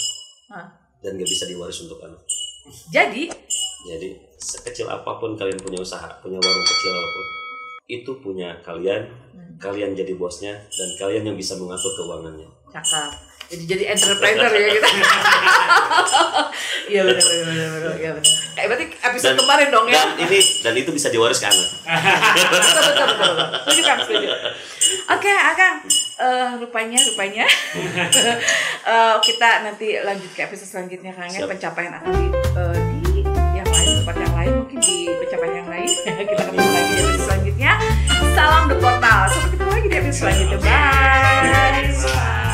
dan gak bisa diwaris untuk anak. Jadi sekecil apapun kalian punya usaha, punya warung kecil apapun, itu punya kalian, kalian jadi bosnya dan kalian yang bisa mengatur keuangannya. Cakep. Jadi entrepreneur ya kita. Iya benar. Iya benar. Kayak berarti episode kemarin dong ya. Dan itu bisa diwaris ke anak. Betul. Setuju. Oke, Akang. Rupanya kita nanti lanjut ke episode selanjutnya Kang ya, pencapaian Akang di yang lain, tempat yang lain, mungkin di pencapaian yang lain. Kita ketemu lagi di episode selanjutnya. Salam The Portal. Sampai ketemu lagi di episode selanjutnya. Bye.